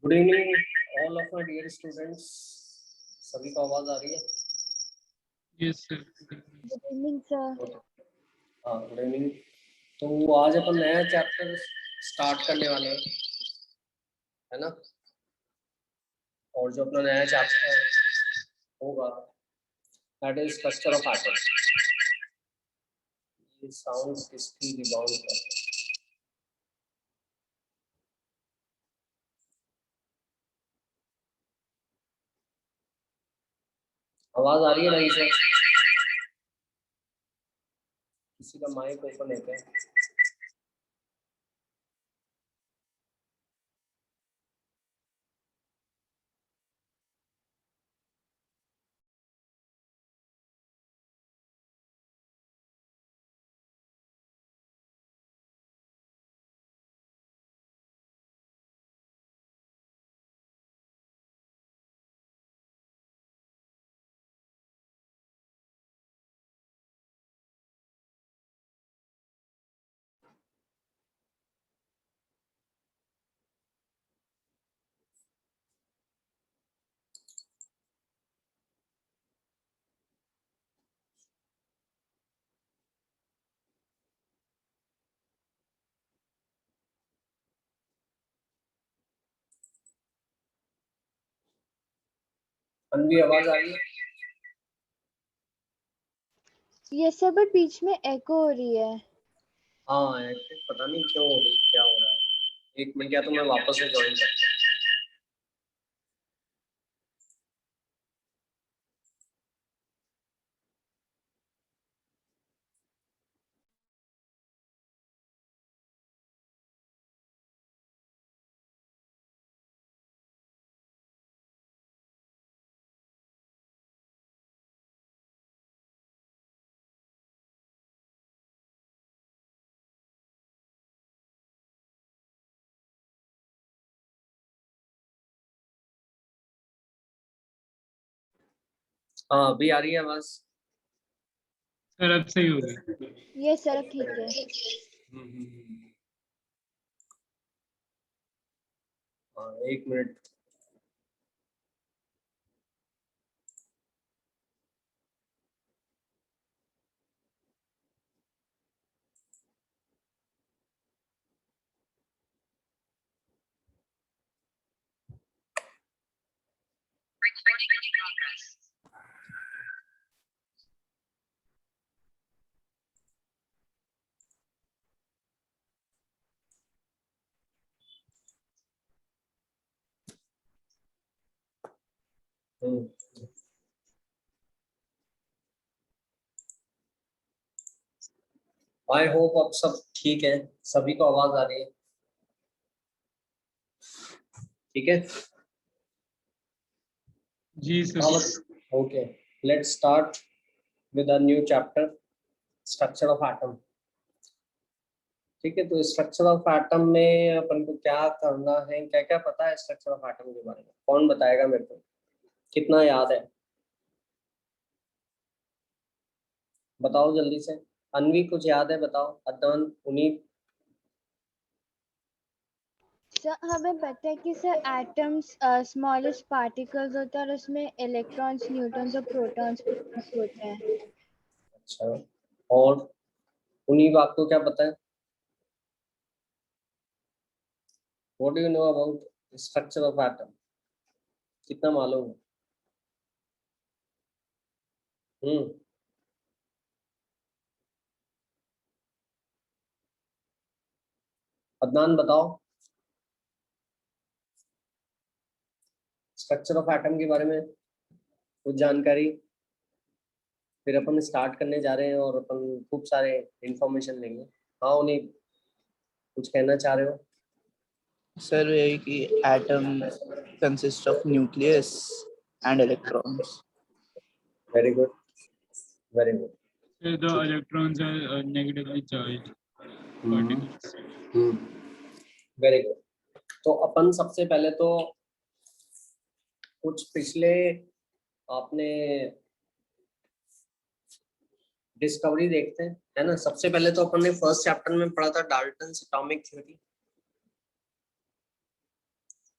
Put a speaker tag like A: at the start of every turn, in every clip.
A: Good evening all of my dear students. सभी को आवाज आ रही है?
B: Yes sir.
C: Good evening sir.
A: हाँ, गुड इवनिंग। तो आज अपन नया चैप्टर स्टार्ट करने वाले हैं, है ना। और जो अपना नया चैप्टर होगा that is structure of atom. ये साउंड किसकी रिबाउंड कर रहा है? आवाज आ रही है नहीं से? किसी का माइक ओपन है क्या? अनवी आवाज आ रही है?
C: यस सर, बट बीच में एको हो रही है।
A: हाँ, पता नहीं क्यों हो रही, क्या हो रहा है। एक मिनट, या तो मैं वापस से ज्वाइन करता हूँ। हाँ, अभी आ रही है आवाज?
B: सर अब सही हो गई।
C: यस सर, अब ठीक है।
A: हाँ, एक मिनट। आई होप अब सब ठीक है, सभी को आवाज आ रही है? ठीक है।
B: जी sir.
A: Okay, let's start with a new chapter, structure of atom. ठीक है, तो स्ट्रक्चर ऑफ एटम में अपन को क्या करना है, क्या क्या पता है स्ट्रक्चर ऑफ एटम के बारे में? कौन बताएगा मेरे को? कितना याद है? बताओ जल्दी से। अनवी कुछ याद है? बताओ। अदनान, उनीत।
C: सर हमें पता है कि सर एटम्स स्मॉलेस्ट पार्टिकल्स होता है और उसमें इलेक्ट्रॉन्स, न्यूट्रॉन्स और प्रोटॉन्स होते हैं।
A: अच्छा, और उनीब आपको क्या पता है? What do you know about structure of atom? कितना मालूम है? हम्म अदनान बताओ स्ट्रक्चर ऑफ एटम के बारे में कुछ जानकारी। फिर अपन स्टार्ट करने जा रहे हैं और अपन खूब सारे इंफॉर्मेशन लेंगे। हाँ उन्हीं, कुछ कहना चाह रहे हो?
D: सर यही कि atom consist of nucleus and electrons.
A: Very good, very good.
B: Sir the electrons are negatively charged particles.
A: Very good. तो अपन सबसे पहले तो कुछ पिछले आपने डिस्कवरी देखते हैं, है ना। सबसे पहले तो अपन ने फर्स्ट चैप्टर में पढ़ा था डाल्टन्स एटॉमिक थ्योरी।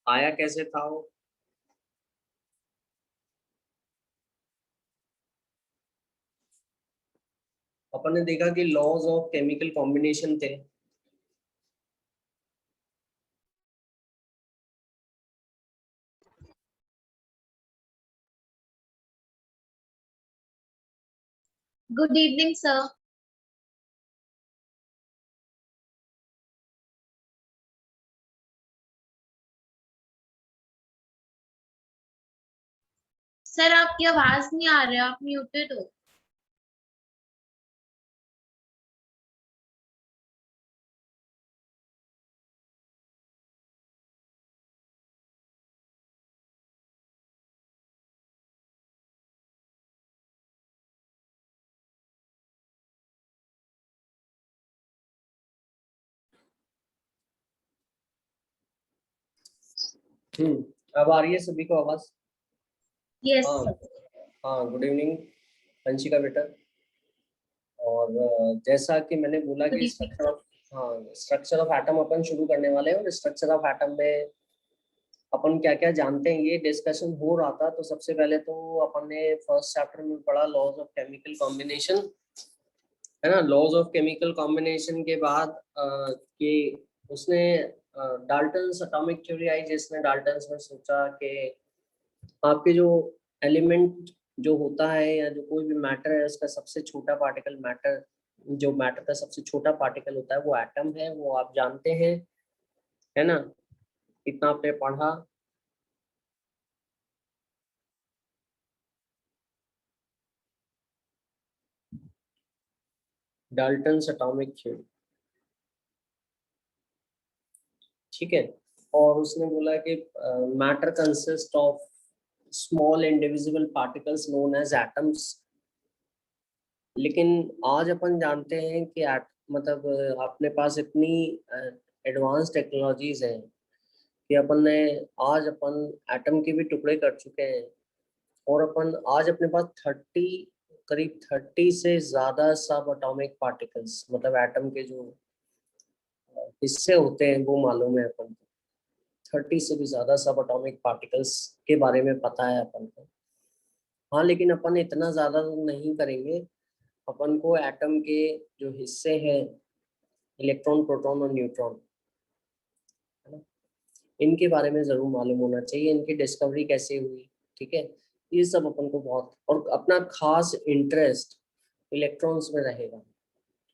A: आया कैसे था वो? अपन ने देखा कि लॉज ऑफ केमिकल कॉम्बिनेशन थे।
E: Good evening, sir. सर आपकी आवाज नहीं आ रही, आप म्यूटेड हो।
A: अब आ रही है सभी को आवाज?
E: यस
A: हाँ
E: सर।
A: हाँ, गुड इवनिंग अंशिका बेटा। और जैसा कि मैंने बोला
E: गुड
A: कि
E: इवनिंग।
A: स्ट्रक्चर ऑफ एटम अपन शुरू करने वाले हैं, और स्ट्रक्चर ऑफ एटम में अपन क्या क्या जानते हैं ये डिस्कशन हो रहा था। तो सबसे पहले तो अपन ने फर्स्ट चैप्टर में पढ़ा लॉज ऑफ केमिकल कॉम्बिनेशन, है ना। लॉज ऑफ केमिकल कॉम्बिनेशन के बाद कि उसने डाल्टन्स एटॉमिक थ्योरी आई, जिसने डाल्टन्स में सोचा कि आपके जो एलिमेंट जो होता है या जो कोई भी मैटर है उसका सबसे छोटा पार्टिकल मैटर, जो मैटर का सबसे छोटा पार्टिकल होता है वो एटम है, वो आप जानते हैं, है ना। इतना आपने पढ़ा। डाल्टन्स एटॉमिक थ्योरी, ठीक है। और उसने बोला कि matter consist of small indivisible particles known as atoms. लेकिन आज अपन जानते हैं कि मतलब अपने पास इतनी एडवांस टेक्नोलॉजीज हैं कि अपन एटम के भी टुकड़े कर चुके हैं, और अपन आज अपने पास करीब 30 से ज्यादा सब एटॉमिक पार्टिकल्स, मतलब एटम के जो हिस्से होते हैं वो मालूम है अपन को। 30 से भी ज्यादा सब एटॉमिक पार्टिकल्स के बारे में पता है अपन को। हाँ, लेकिन अपन इतना ज्यादा तो नहीं करेंगे। अपन को एटम के जो हिस्से हैं, इलेक्ट्रॉन, प्रोटॉन और न्यूट्रॉन, है ना, इनके बारे में जरूर मालूम होना चाहिए, इनकी डिस्कवरी कैसे हुई, ठीक है। ये सब अपन को बहुत, और अपना खास इंटरेस्ट इलेक्ट्रॉन्स में रहेगा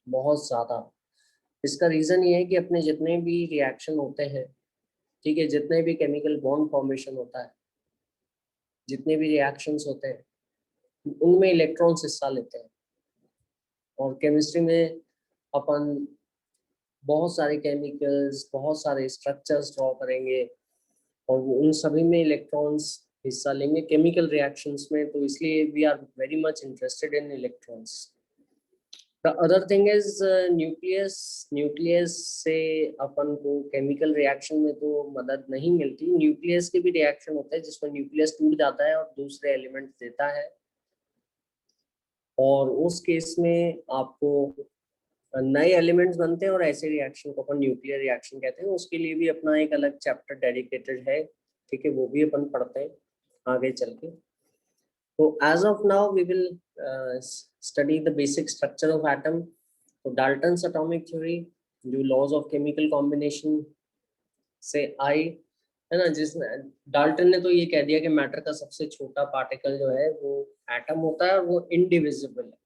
A: बहुत ज्यादा। इसका रीजन ये है कि अपने जितने भी रिएक्शन होते हैं, ठीक है, जितने भी केमिकल बॉन्ड फॉर्मेशन होता है, जितने भी रिएक्शंस होते हैं, उनमें इलेक्ट्रॉन्स हिस्सा लेते हैं। और केमिस्ट्री में अपन बहुत सारे केमिकल्स, बहुत सारे स्ट्रक्चर्स ड्रॉ करेंगे, और उन सभी में इलेक्ट्रॉन्स हिस्सा लेंगे केमिकल रिएक्शंस में। तो इसलिए we are very much interested in electrons. The other thing is nucleus. Nucleus से अपन को केमिकल रिएक्शन में तो मदद नहीं मिलती। न्यूक्लियस के भी रिएक्शन होते हैं जिसमें न्यूक्लियस टूट जाता है और दूसरे एलिमेंट देता है, और उस केस में आपको नए एलिमेंट्स बनते हैं, और ऐसे रिएक्शन को अपन न्यूक्लियर रिएक्शन कहते हैं। उसके लिए भी अपना एक अलग चैप्टर डेडिकेटेड है, ठीक है, वो भी अपन पढ़ते हैं आगे चल के। तो as of now we will study the basic structure of atom. तो डाल्टन्स एटॉमिक थ्योरी जो लॉज ऑफ केमिकल कॉम्बिनेशन से आई, है ना, जिसने डाल्टन ने तो ये कह दिया कि मैटर का सबसे छोटा पार्टिकल जो है वो एटम होता है, और वो इनडिविजिबल है।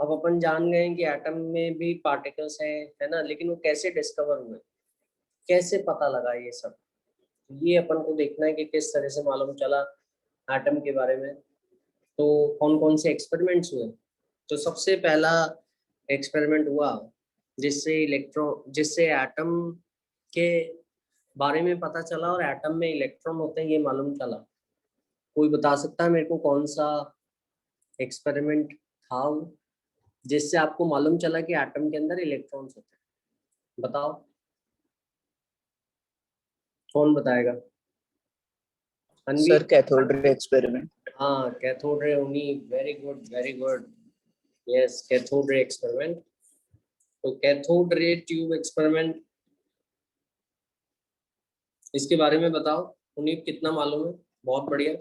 A: अब अपन जान गए कि एटम में भी पार्टिकल्स हैं, है ना, लेकिन वो कैसे डिस्कवर हुए, कैसे पता लगा ये सब, ये अपन को देखना है कि किस तरह से मालूम चला एटम के बारे में। तो कौन कौन से एक्सपेरिमेंट्स हुए। तो सबसे पहला एक्सपेरिमेंट हुआ जिससे एटम के बारे में पता चला, और एटम में इलेक्ट्रॉन होते हैं ये मालूम चला। कोई बता सकता है मेरे को कौन सा एक्सपेरिमेंट था जिससे आपको मालूम चला कि एटम के अंदर इलेक्ट्रॉन्स होते हैं? बताओ, कौन बताएगा?
D: Sir
A: Anvir?
D: Cathode ray experiment.
A: हाँ, कैथोड रे उनी, very good very good, yes, cathode ray experiment. तो कैथोड रे ट्यूब एक्सपेरिमेंट इसके बारे में बताओ पुनीत, कितना मालूम है? बहुत बढ़िया।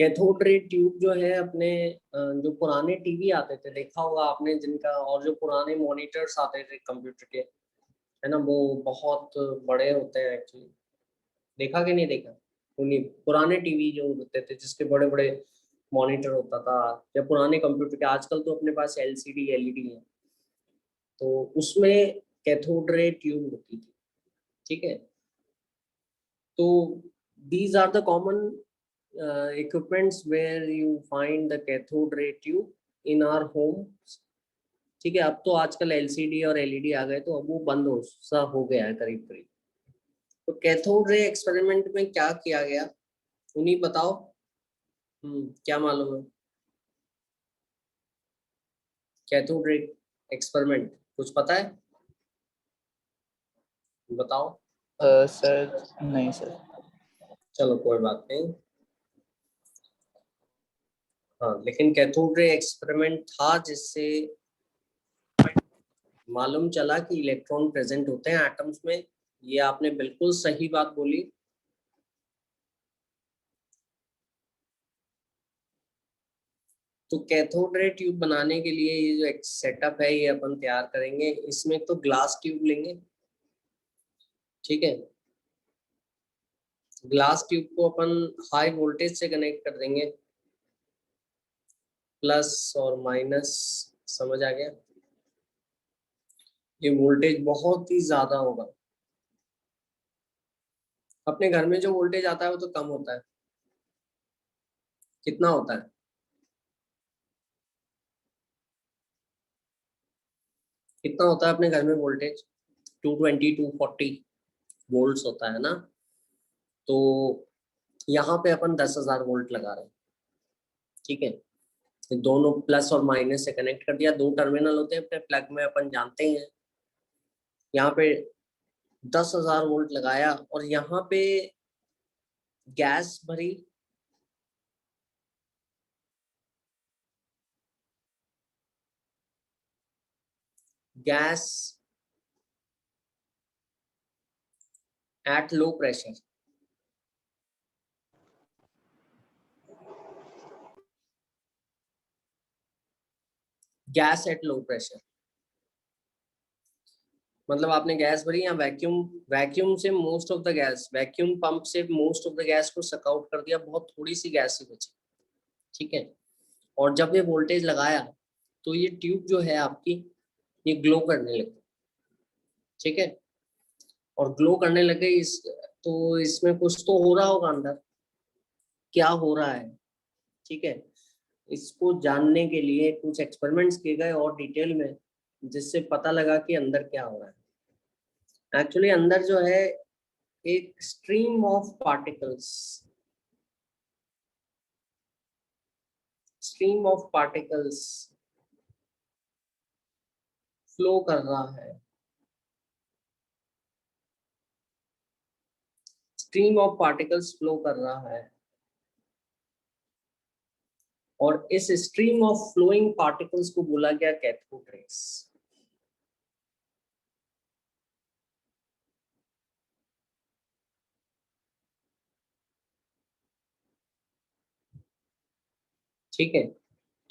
A: कैथोड रे ट्यूब जो है अपने जो पुराने टीवी आते थे, देखा होगा आपने जिनका, और जो पुराने मॉनिटर्स आते थे कंप्यूटर के, है ना, वो बहुत बड़े होते हैं एक्चुअली। देखा कि नहीं देखा? उन्हीं पुराने टीवी जो होते थे जिसके बड़े बड़े मॉनिटर होता था, या पुराने कंप्यूटर के, आजकल तो अपने पास एलसीडी एलईडी है, तो उसमें कैथोड रे ट्यूब होती थी। ठीक है, तो these are the common equipments where you find the cathode ray tube in our homes। ठीक है, अब तो आजकल एलसीडी और एलईडी आ गए, तो अब वो बंद हो गया है करीब करीब। तो कैथोड रे एक्सपेरिमेंट में क्या किया गया, उन्हीं बताओ। क्या मालूम है? कैथोड रे एक्सपेरिमेंट कुछ पता है? बताओ।
D: सर नहीं सर।
A: चलो कोई बात नहीं। हाँ, लेकिन कैथोड रे एक्सपेरिमेंट था जिससे मालूम चला कि इलेक्ट्रॉन प्रेजेंट होते हैं एटम्स में। ये आपने बिल्कुल सही बात बोली। तो कैथोड रे ट्यूब बनाने के लिए ये जो एक सेटअप है ये अपन तैयार करेंगे। इसमें तो ग्लास ट्यूब लेंगे, ठीक है। ग्लास ट्यूब को अपन हाई वोल्टेज से कनेक्ट कर देंगे, प्लस और माइनस, समझ आ गया? ये वोल्टेज बहुत ही ज्यादा होगा। अपने घर में जो वोल्टेज आता है वो तो कम होता है। कितना होता है? कितना होता है अपने घर में वोल्टेज? 220 240 वोल्ट्स होता है ना। तो यहाँ पे अपन 10,000 वोल्ट लगा रहे हैं, ठीक है। दोनों प्लस और माइनस से कनेक्ट कर दिया। दो टर्मिनल होते हैं अपने प्लग में, अपन जानते ही हैं। यहाँ पे 10,000 वोल्ट लगाया और यहाँ पे गैस भरी, gas at low pressure, gas at low pressure मतलब आपने गैस भरी या वैक्यूम, वैक्यूम से most of the gas, vacuum pump से मोस्ट ऑफ द गैस को सक आउट कर दिया, बहुत थोड़ी सी गैस ही बची, ठीक है। और जब ये वोल्टेज लगाया तो ये ट्यूब जो है आपकी ये ग्लो करने लगी, ठीक है। और ग्लो करने लगे इस, तो इसमें कुछ तो हो रहा होगा अंदर, क्या हो रहा है, ठीक है। इसको जानने के लिए कुछ एक्सपेरिमेंट्स किए गए और डिटेल में, जिससे पता लगा कि अंदर क्या हो रहा है। एक्चुअली अंदर जो है एक stream of particles, stream of particles flow कर रहा है, स्ट्रीम ऑफ पार्टिकल्स फ्लो कर रहा है। और इस स्ट्रीम ऑफ फ्लोइंग पार्टिकल्स को बोला गया कैथोड रेस। ठीक है,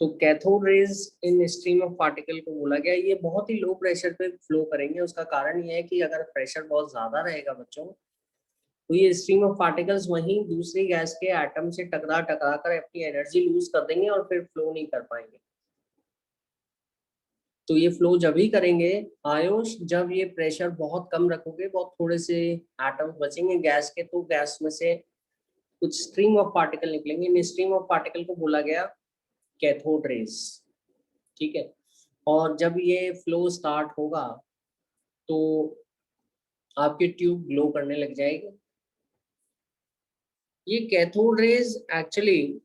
A: तो cathode rays in stream of particle को बोला गया। ये बहुत ही लो प्रेशर पे फ्लो करेंगे। उसका कारण ये है कि अगर प्रेशर बहुत ज्यादा रहेगा बच्चों, तो ये स्ट्रीम ऑफ पार्टिकल्स वहीं दूसरी गैस के एटम से टकरा टकरा कर अपनी एनर्जी लूज कर देंगे और फिर फ्लो नहीं कर पाएंगे। तो ये फ्लो जब ही करेंगे आयुष, जब ये प्रेशर बहुत कम रखोगे, बहुत थोड़े से एटम बचेंगे गैस के, तो गैस में से कुछ स्ट्रीम ऑफ पार्टिकल निकलेंगे। इन स्ट्रीम ऑफ पार्टिकल को बोला गया कैथोड रेज, ठीक है। और जब ये फ्लो स्टार्ट होगा तो आपकी ट्यूब ग्लो करने लग जाएगी। ये कैथोड रेज एक्चुअली,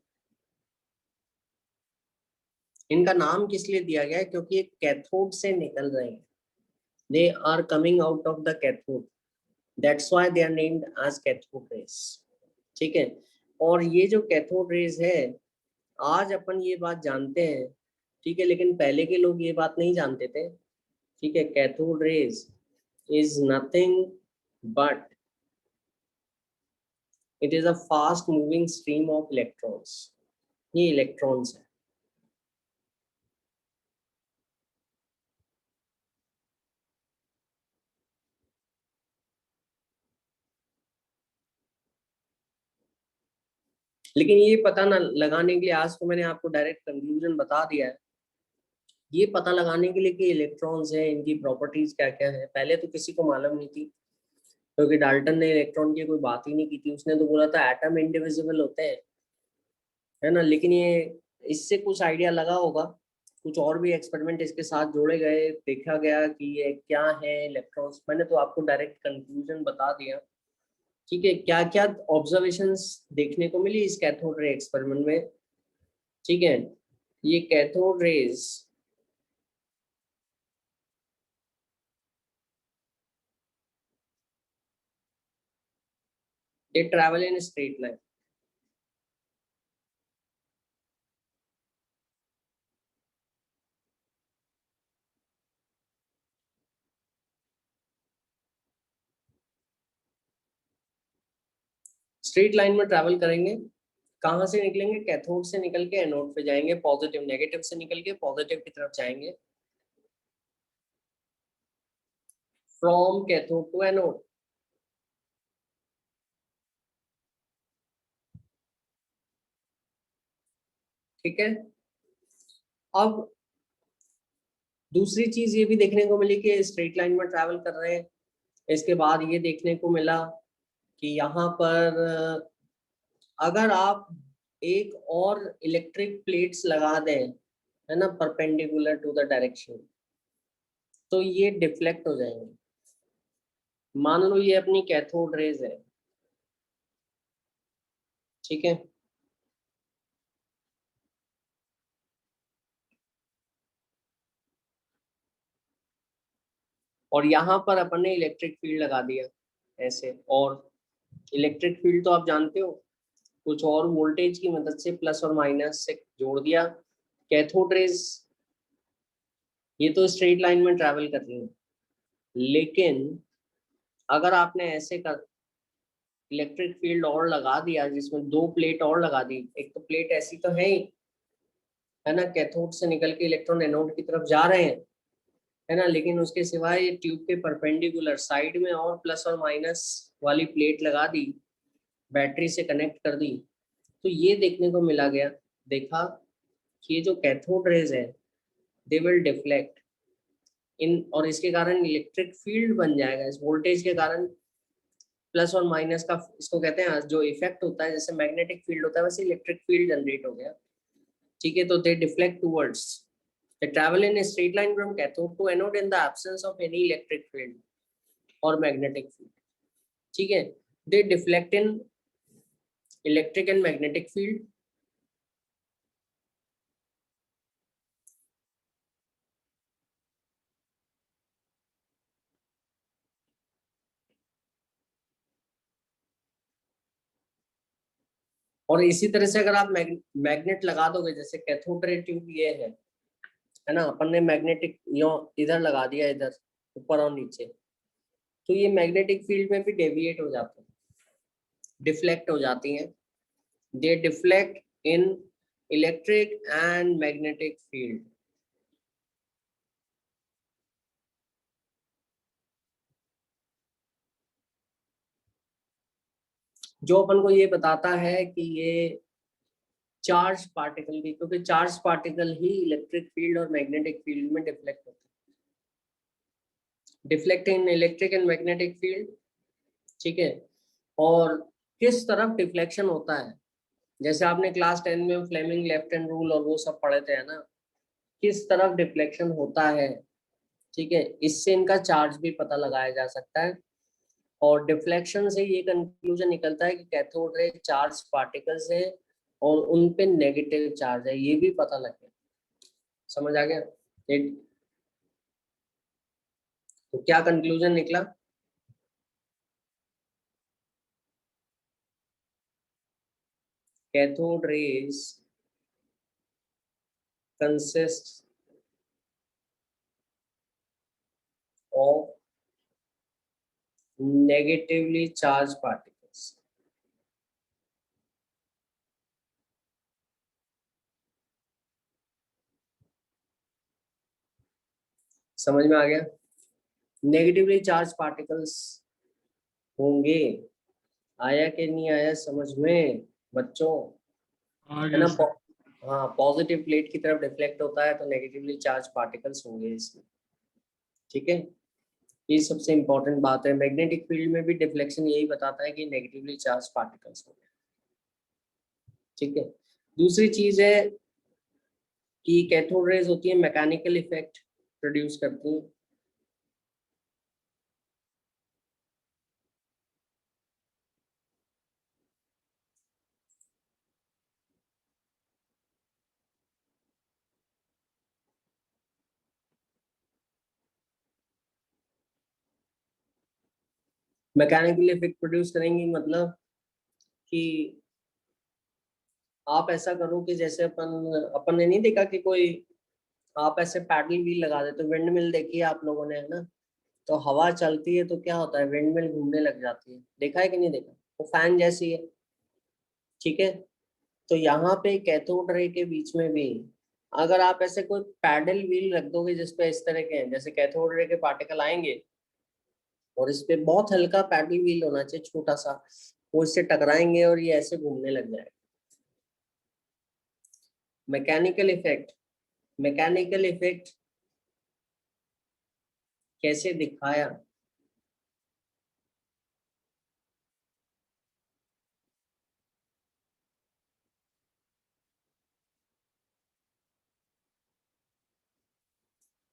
A: इनका नाम किस लिए दिया गया है, क्योंकि ये कैथोड से निकल रहे हैं, they are coming out of the cathode, that's why they are named as cathode rays, ठीक है। और ये जो कैथोड रेज है, आज अपन ये बात जानते हैं, ठीक है, लेकिन पहले के लोग ये बात नहीं जानते थे, ठीक है। Cathode rays is nothing but it is a fast moving stream of electrons. ये इलेक्ट्रॉन्स है। लेकिन ये पता ना लगाने के लिए, आज तो मैंने आपको डायरेक्ट कंक्लूजन बता दिया है, ये पता लगाने के लिए कि इलेक्ट्रॉन्स हैं, इनकी प्रॉपर्टीज क्या क्या है, पहले तो किसी को मालूम नहीं थी, क्योंकि डाल्टन ने इलेक्ट्रॉन की कोई बात ही नहीं की थी। उसने तो बोला था एटम इंडिविजिबल होते हैं, है ना। लेकिन ये इससे कुछ आइडिया लगा होगा, कुछ और भी एक्सपेरिमेंट इसके साथ जोड़े गए, देखा गया कि ये क्या है इलेक्ट्रॉन्स। मैंने तो आपको डायरेक्ट कंक्लूजन बता दिया, ठीक है। क्या क्या ऑब्जर्वेशंस देखने को मिली इस कैथोड रे एक्सपेरिमेंट में, ठीक है। ये cathode rays they travel in a straight line। Straight line में ट्रैवल करेंगे। कहाँ से निकलेंगे? कैथोड से निकल के एनोड पे जाएंगे, पॉजिटिव नेगेटिव से निकल के पॉजिटिव की तरफ जाएंगे, फ्रॉम कैथोड टू एनोड। ठीक है। अब दूसरी चीज ये भी देखने को मिली कि स्ट्रेट लाइन में ट्रैवल कर रहे हैं। इसके बाद ये देखने को मिला कि यहाँ पर अगर आप एक और इलेक्ट्रिक प्लेट्स लगा दें, है ना, परपेंडिकुलर टू द डायरेक्शन, तो ये डिफ्लेक्ट हो जाएंगे। मान लो ये अपनी कैथोड रेज है, ठीक है। और यहाँ पर अपन ने इलेक्ट्रिक फील्ड लगा दिया ऐसे, और इलेक्ट्रिक फील्ड तो आप जानते हो, कुछ और वोल्टेज की मदद से प्लस और माइनस से जोड़ दिया। कैथोड रेज ये तो स्ट्रेट लाइन में ट्रैवल कर रही है, लेकिन अगर आपने ऐसे कर इलेक्ट्रिक फील्ड और लगा दिया, जिसमें दो प्लेट और लगा दी, एक तो प्लेट ऐसी तो है ही, है ना, कैथोड से निकल के इलेक्ट्रॉन एनोड की तरफ जा रहे हैं, है ना, लेकिन उसके सिवाय ये ट्यूब के परपेंडिकुलर साइड में और प्लस और माइनस वाली प्लेट लगा दी, बैटरी से कनेक्ट कर दी, तो ये देखने को मिला गया, देखा कि ये जो कैथोड रेज है दे विल डिफ्लेक्ट इन, और इसके कारण इलेक्ट्रिक फील्ड बन जाएगा। इस वोल्टेज के कारण प्लस और माइनस का, इसको कहते हैं जो इफेक्ट होता है, जैसे मैग्नेटिक फील्ड होता है वैसे इलेक्ट्रिक फील्ड जनरेट हो गया, ठीक है। तो they deflect towards, they travel in a straight line from cathode to anode in the absence of any electric field or magnetic field, ठीक है। they deflect in electric and magnetic field, और इसी तरह से अगर आप मैग्नेट लगा दोगे, जैसे कैथोड रे ट्यूब ये है ना, अपन ने मैग्नेटिक यो इधर लगा दिया, इधर ऊपर और नीचे, तो ये मैग्नेटिक फील्ड में भी डेविएट हो जाते हैं, डिफ्लेक्ट हो जाती हैं। They deflect in electric and magnetic field. जो अपन को ये बताता है कि ये चार्ज पार्टिकल भी, क्योंकि चार्ज पार्टिकल ही इलेक्ट्रिक फील्ड और मैग्नेटिक फील्ड में डिफ्लेक्ट होते हैं, deflect in electric and magnetic field, ठीक है। और किस तरफ डिफ्लेक्शन होता है, जैसे आपने क्लास 10 में फ्लेमिंग लेफ्ट हैंड रूल और वो सब पढ़े थे, है ना, किस तरफ डिफ्लेक्शन होता है, ठीक है, इससे इनका चार्ज भी पता लगाया जा सकता है। और डिफ्लेक्शन से ये कंक्लूजन निकलता है कि कैथोड रे चार्ज पार्टिकल्स है और उन पे नेगेटिव चार्ज है, ये भी पता लग गया। समझ आ गया? तो क्या कंक्लूजन निकला? cathode rays consists of negatively charged particles. समझ में आ गया? नेगेटिवली चार्ज पार्टिकल्स होंगे, आया कि नहीं आया समझ में बच्चों?
B: आ
A: है
B: गया
A: ना?
B: सर।
A: हाँ, पॉजिटिव प्लेट की तरफ डिफ्लेक्ट होता है तो नेगेटिवली चार्ज पार्टिकल्स होंगे इसमें। ठीक है, ये सबसे इंपॉर्टेंट बात है। मैग्नेटिक फील्ड में भी डिफ्लेक्शन यही बताता है कि नेगेटिवली चार्ज पार्टिकल्स होंगे। ठीक है, दूसरी चीज है कि कैथोड रेज होती है मैकेनिकल इफेक्ट प्रोड्यूस करती हैं। मैकेनिकल इफेक्ट प्रोड्यूस करेंगी मतलब कि आप ऐसा करो कि जैसे अपन ने नहीं देखा कि कोई, आप ऐसे पैडल व्हील लगा देते, विंड मिल देखी है आप लोगों ने, है ना? तो हवा चलती है तो क्या होता है, विंड मिल घूमने लग जाती है। देखा है कि नहीं देखा? वो फैन जैसी है। ठीक है, तो यहाँ पे कैथोड रे के बीच में भी अगर आप ऐसे कोई पैडल व्हील रख दोगे जिसपे इस तरह के हैं, जैसे कैथोड रे के पार्टिकल आएंगे और इस पे बहुत हल्का पैडल व्हील होना चाहिए छोटा सा, वो इससे टकराएंगे और ये ऐसे घूमने लग जाएगा। मैकेनिकल इफेक्ट, मैकेनिकल इफेक्ट कैसे दिखाया?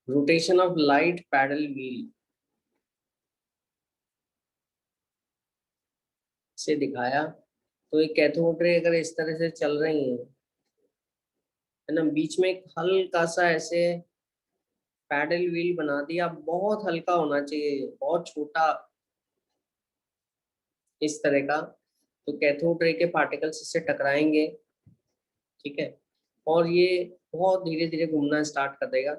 A: Rotation of light paddle wheel से दिखाया। तो एक कैथोड रे अगर इस तरह से चल रही है ना, बीच में एक हल्का सा ऐसे पैडल व्हील बना दिया, बहुत हल्का होना चाहिए, बहुत छोटा इस तरह का, तो कैथोड रे के पार्टिकल्स इससे टकराएंगे। ठीक है, और ये बहुत धीरे धीरे घूमना स्टार्ट कर देगा।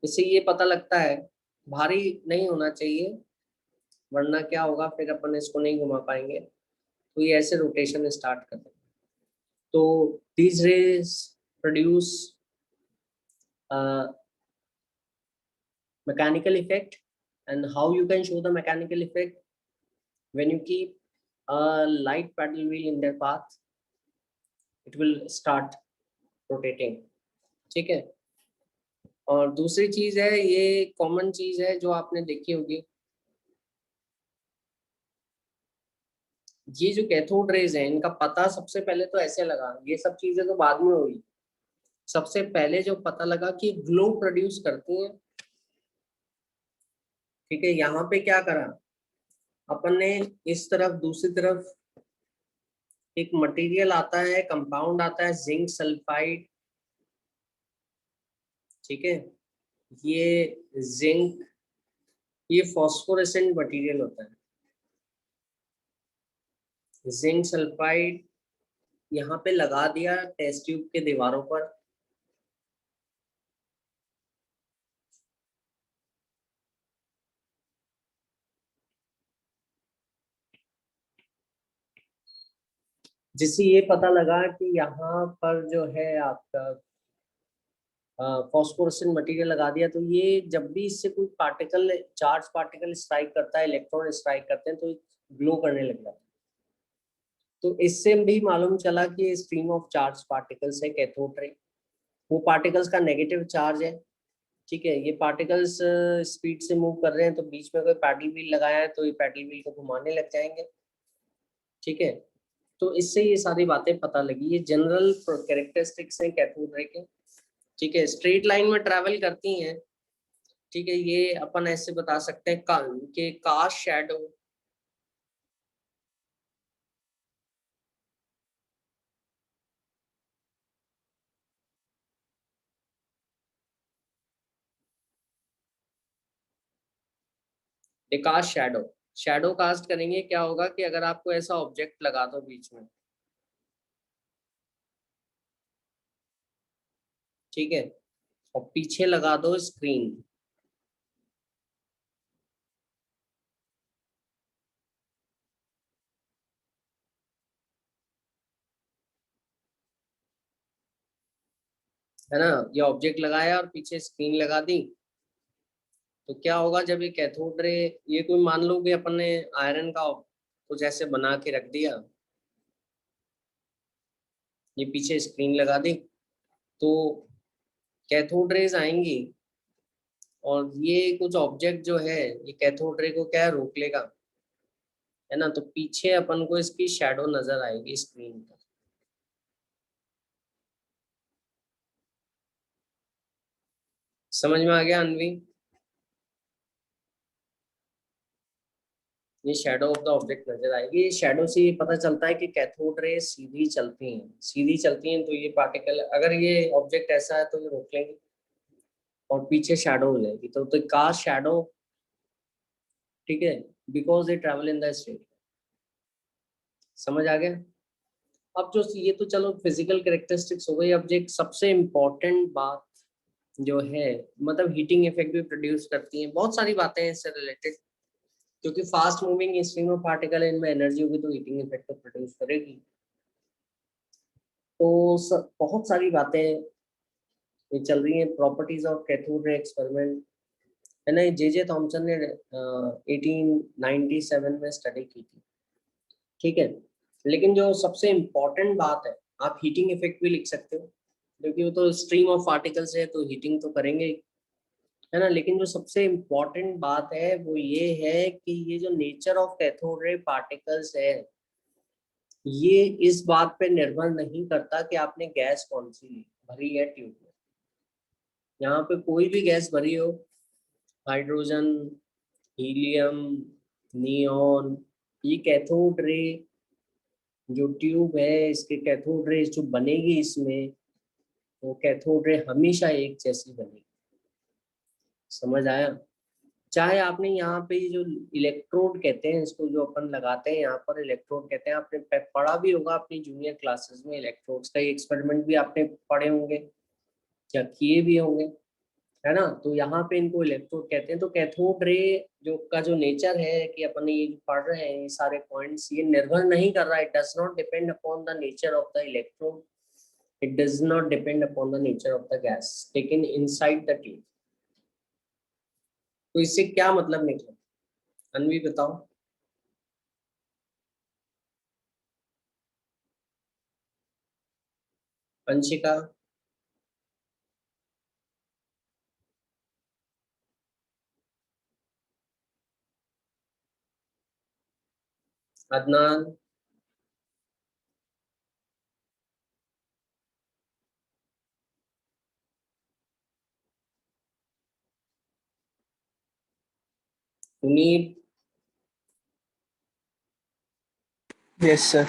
A: इससे ये पता लगता है भारी नहीं होना चाहिए, वरना क्या होगा फिर अपन इसको नहीं घुमा पाएंगे। तो ये ऐसे रोटेशन स्टार्ट कर देगा। तो these rays produce mechanical effect, and how you can show the mechanical effect? When you keep a light paddle wheel in their path, it will start rotating. ठीक है, और दूसरी चीज है, ये कॉमन चीज है जो आपने देखी होगी, ये जो कैथोड रेज है इनका पता सबसे पहले तो ऐसे लगा, ये सब चीजें तो बाद में हुई। सबसे पहले जो पता लगा कि ग्लो प्रोड्यूस करती हैं। ठीक है, यहाँ पे क्या करा अपन ने, इस तरफ दूसरी तरफ एक मटेरियल आता है, कंपाउंड आता है जिंक सल्फाइड। ठीक है, ये जिंक, ये फॉस्फोरेसेंट मटेरियल होता है, जिंक सल्फाइड यहाँ पे लगा दिया टेस्ट ट्यूब के दीवारों पर। जिससे ये पता लगा कि यहाँ पर जो है आपका फॉस्फोरेसेंट मटेरियल लगा दिया, तो ये जब भी इससे कोई पार्टिकल, चार्ज पार्टिकल स्ट्राइक करता है, इलेक्ट्रॉन स्ट्राइक करते हैं, तो ग्लो करने लग जाता है। तो इससे भी मालूम चला कि स्ट्रीम ऑफ चार्ज पार्टिकल्स है कैथोड रे, वो पार्टिकल्स का नेगेटिव चार्ज है। ठीक है, ये पार्टिकल्स स्पीड से मूव कर रहे हैं, तो बीच में कोई पैडल व्हील लगाया है तो ये पैडल व्हील को घुमाने लग जाएंगे। ठीक है, तो इससे ये सारी बातें पता लगी, ये जनरल कैरेक्टरिस्टिक्स हैं कैथोड रे के। ठीक है, स्ट्रेट लाइन में ट्रैवल करती हैं। ठीक है, ये अपन ऐसे बता सकते हैं कि cast shadow, cast shadow, shadow cast करेंगे क्या होगा कि अगर आपको ऐसा ऑब्जेक्ट लगा दो बीच में, ठीक है, और पीछे लगा दो स्क्रीन। है ना, ये ऑब्जेक्ट लगाया और पीछे स्क्रीन लगा दी, तो क्या होगा जब ये कैथोड रे, ये कोई मान लो कि अपन ने आयरन का कुछ ऐसे बना के रख दिया, ये पीछे स्क्रीन लगा दी, तो कैथोड रेज आएंगी और ये कुछ ऑब्जेक्ट जो है ये कैथोड रे को क्या रोक लेगा, है ना, तो पीछे अपन को इसकी शैडो नजर आएगी स्क्रीन पर। समझ में आ गया अनवी? ये शैडो ऑफ द ऑब्जेक्ट नजर आएगी। ये शैडो से ये पता चलता है कि कैथोड रे सीधी चलती हैं, सीधी चलती हैं तो ये पार्टिकल, अगर ये ऑब्जेक्ट ऐसा है तो ये रोक लेंगे और पीछे शैडो हो जाएगी, तो कास्ट शैडो, ठीक है, because they travel in the straight. समझ आ गया? अब जो ये तो चलो फिजिकल कैरेक्टरिस्टिक्स हो गई। अब एक सबसे इम्पोर्टेंट बात जो है, मतलब हीटिंग इफेक्ट भी प्रोड्यूस करती है, बहुत सारी बातें हैं इससे रिलेटेड, क्योंकि fast moving stream of particle, इनमें एनर्जी होगी तो हीटिंग इफेक्ट तो प्रोड्यूस करेगी। तो बहुत सारी बातें ये चल रही हैं। Properties of cathode ray experiment, है ना, जे थॉमसन ने 1897 में स्टडी की थी, ठीक है। लेकिन जो सबसे इम्पोर्टेंट बात है, आप हीटिंग इफेक्ट भी लिख सकते हो, क्योंकि वो तो स्ट्रीम ऑफ पार्टिकल्स है तो हीटिंग तो करेंगे ही, है ना। लेकिन जो सबसे इम्पोर्टेंट बात है वो ये है कि ये जो nature of cathode ray particles है, ये इस बात पे निर्भर नहीं करता कि आपने गैस कौन सी भरी है ट्यूब में। यहाँ पे कोई भी गैस भरी हो, हाइड्रोजन, हीलियम, नियॉन, ये कैथोड रे जो ट्यूब है, इसके कैथोड रे जो बनेगी इसमें, वो कैथोड रे हमेशा एक जैसी बनेगी। समझ आया? चाहे आपने यहाँ पे जो इलेक्ट्रोड कहते हैं इसको, जो अपन लगाते हैं यहाँ पर इलेक्ट्रोड कहते हैं, आपने पढ़ा भी होगा अपनी जूनियर क्लासेस में, इलेक्ट्रोड्स का एक्सपेरिमेंट भी आपने पढ़े होंगे या किए भी होंगे, है ना। तो यहाँ पे इनको इलेक्ट्रोड कहते हैं। तो कैथोड रे जो नेचर है कि अपन ये पढ़ रहे हैं, ये सारे पॉइंट्स, ये निर्भर नहीं कर रहा है, it does not depend upon the nature of the electrode, it does not depend upon the nature of the gas taken inside the tube. तो इससे क्या मतलब निकला, अनवी बताओ? Anshika, Adnan, Sunil,
D: yes sir.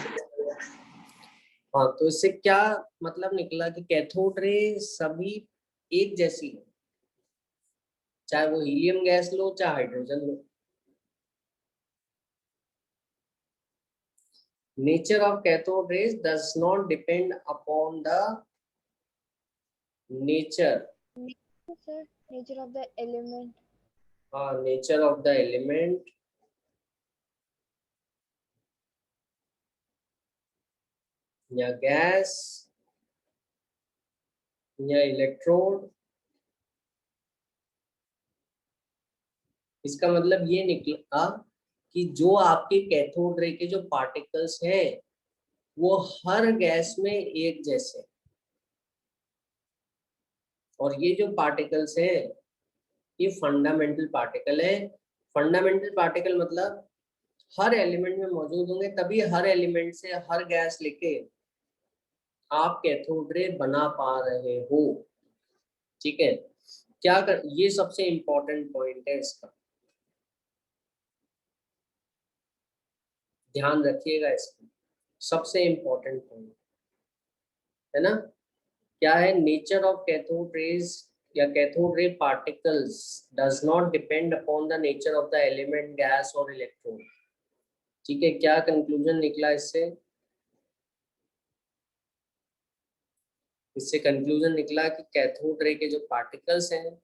A: हाँ, तो इससे क्या मतलब निकला कि कैथोड रे सभी एक जैसी है, चाहे वो हीलियम गैस लो चाहे hydrogen low. Nature of cathode rays does not depend upon the nature,
C: Sir, nature of the element.
A: हाँ, नेचर ऑफ द एलिमेंट या गैस या इलेक्ट्रोड। इसका मतलब ये निकला कि जो आपके कैथोड रे के जो पार्टिकल्स हैं वो हर गैस में एक जैसे, और ये जो पार्टिकल्स हैं ये फंडामेंटल पार्टिकल है। फंडामेंटल पार्टिकल मतलब हर एलिमेंट में मौजूद होंगे, तभी हर एलिमेंट से हर गैस लेके आप कैथोड रे बना पा रहे हो, ठीक है। ये सबसे इंपॉर्टेंट पॉइंट है इसका, ध्यान रखिएगा इसका, सबसे इंपॉर्टेंट पॉइंट, है ना। क्या है? नेचर ऑफ कैथोड रेज या cathode ray particles does not depend upon the nature of the element, gas और इलेक्ट्रॉन, ठीक है। क्या कंक्लूजन निकला इससे? इससे कंक्लूजन निकला कि कैथोड रे के जो पार्टिकल्स हैं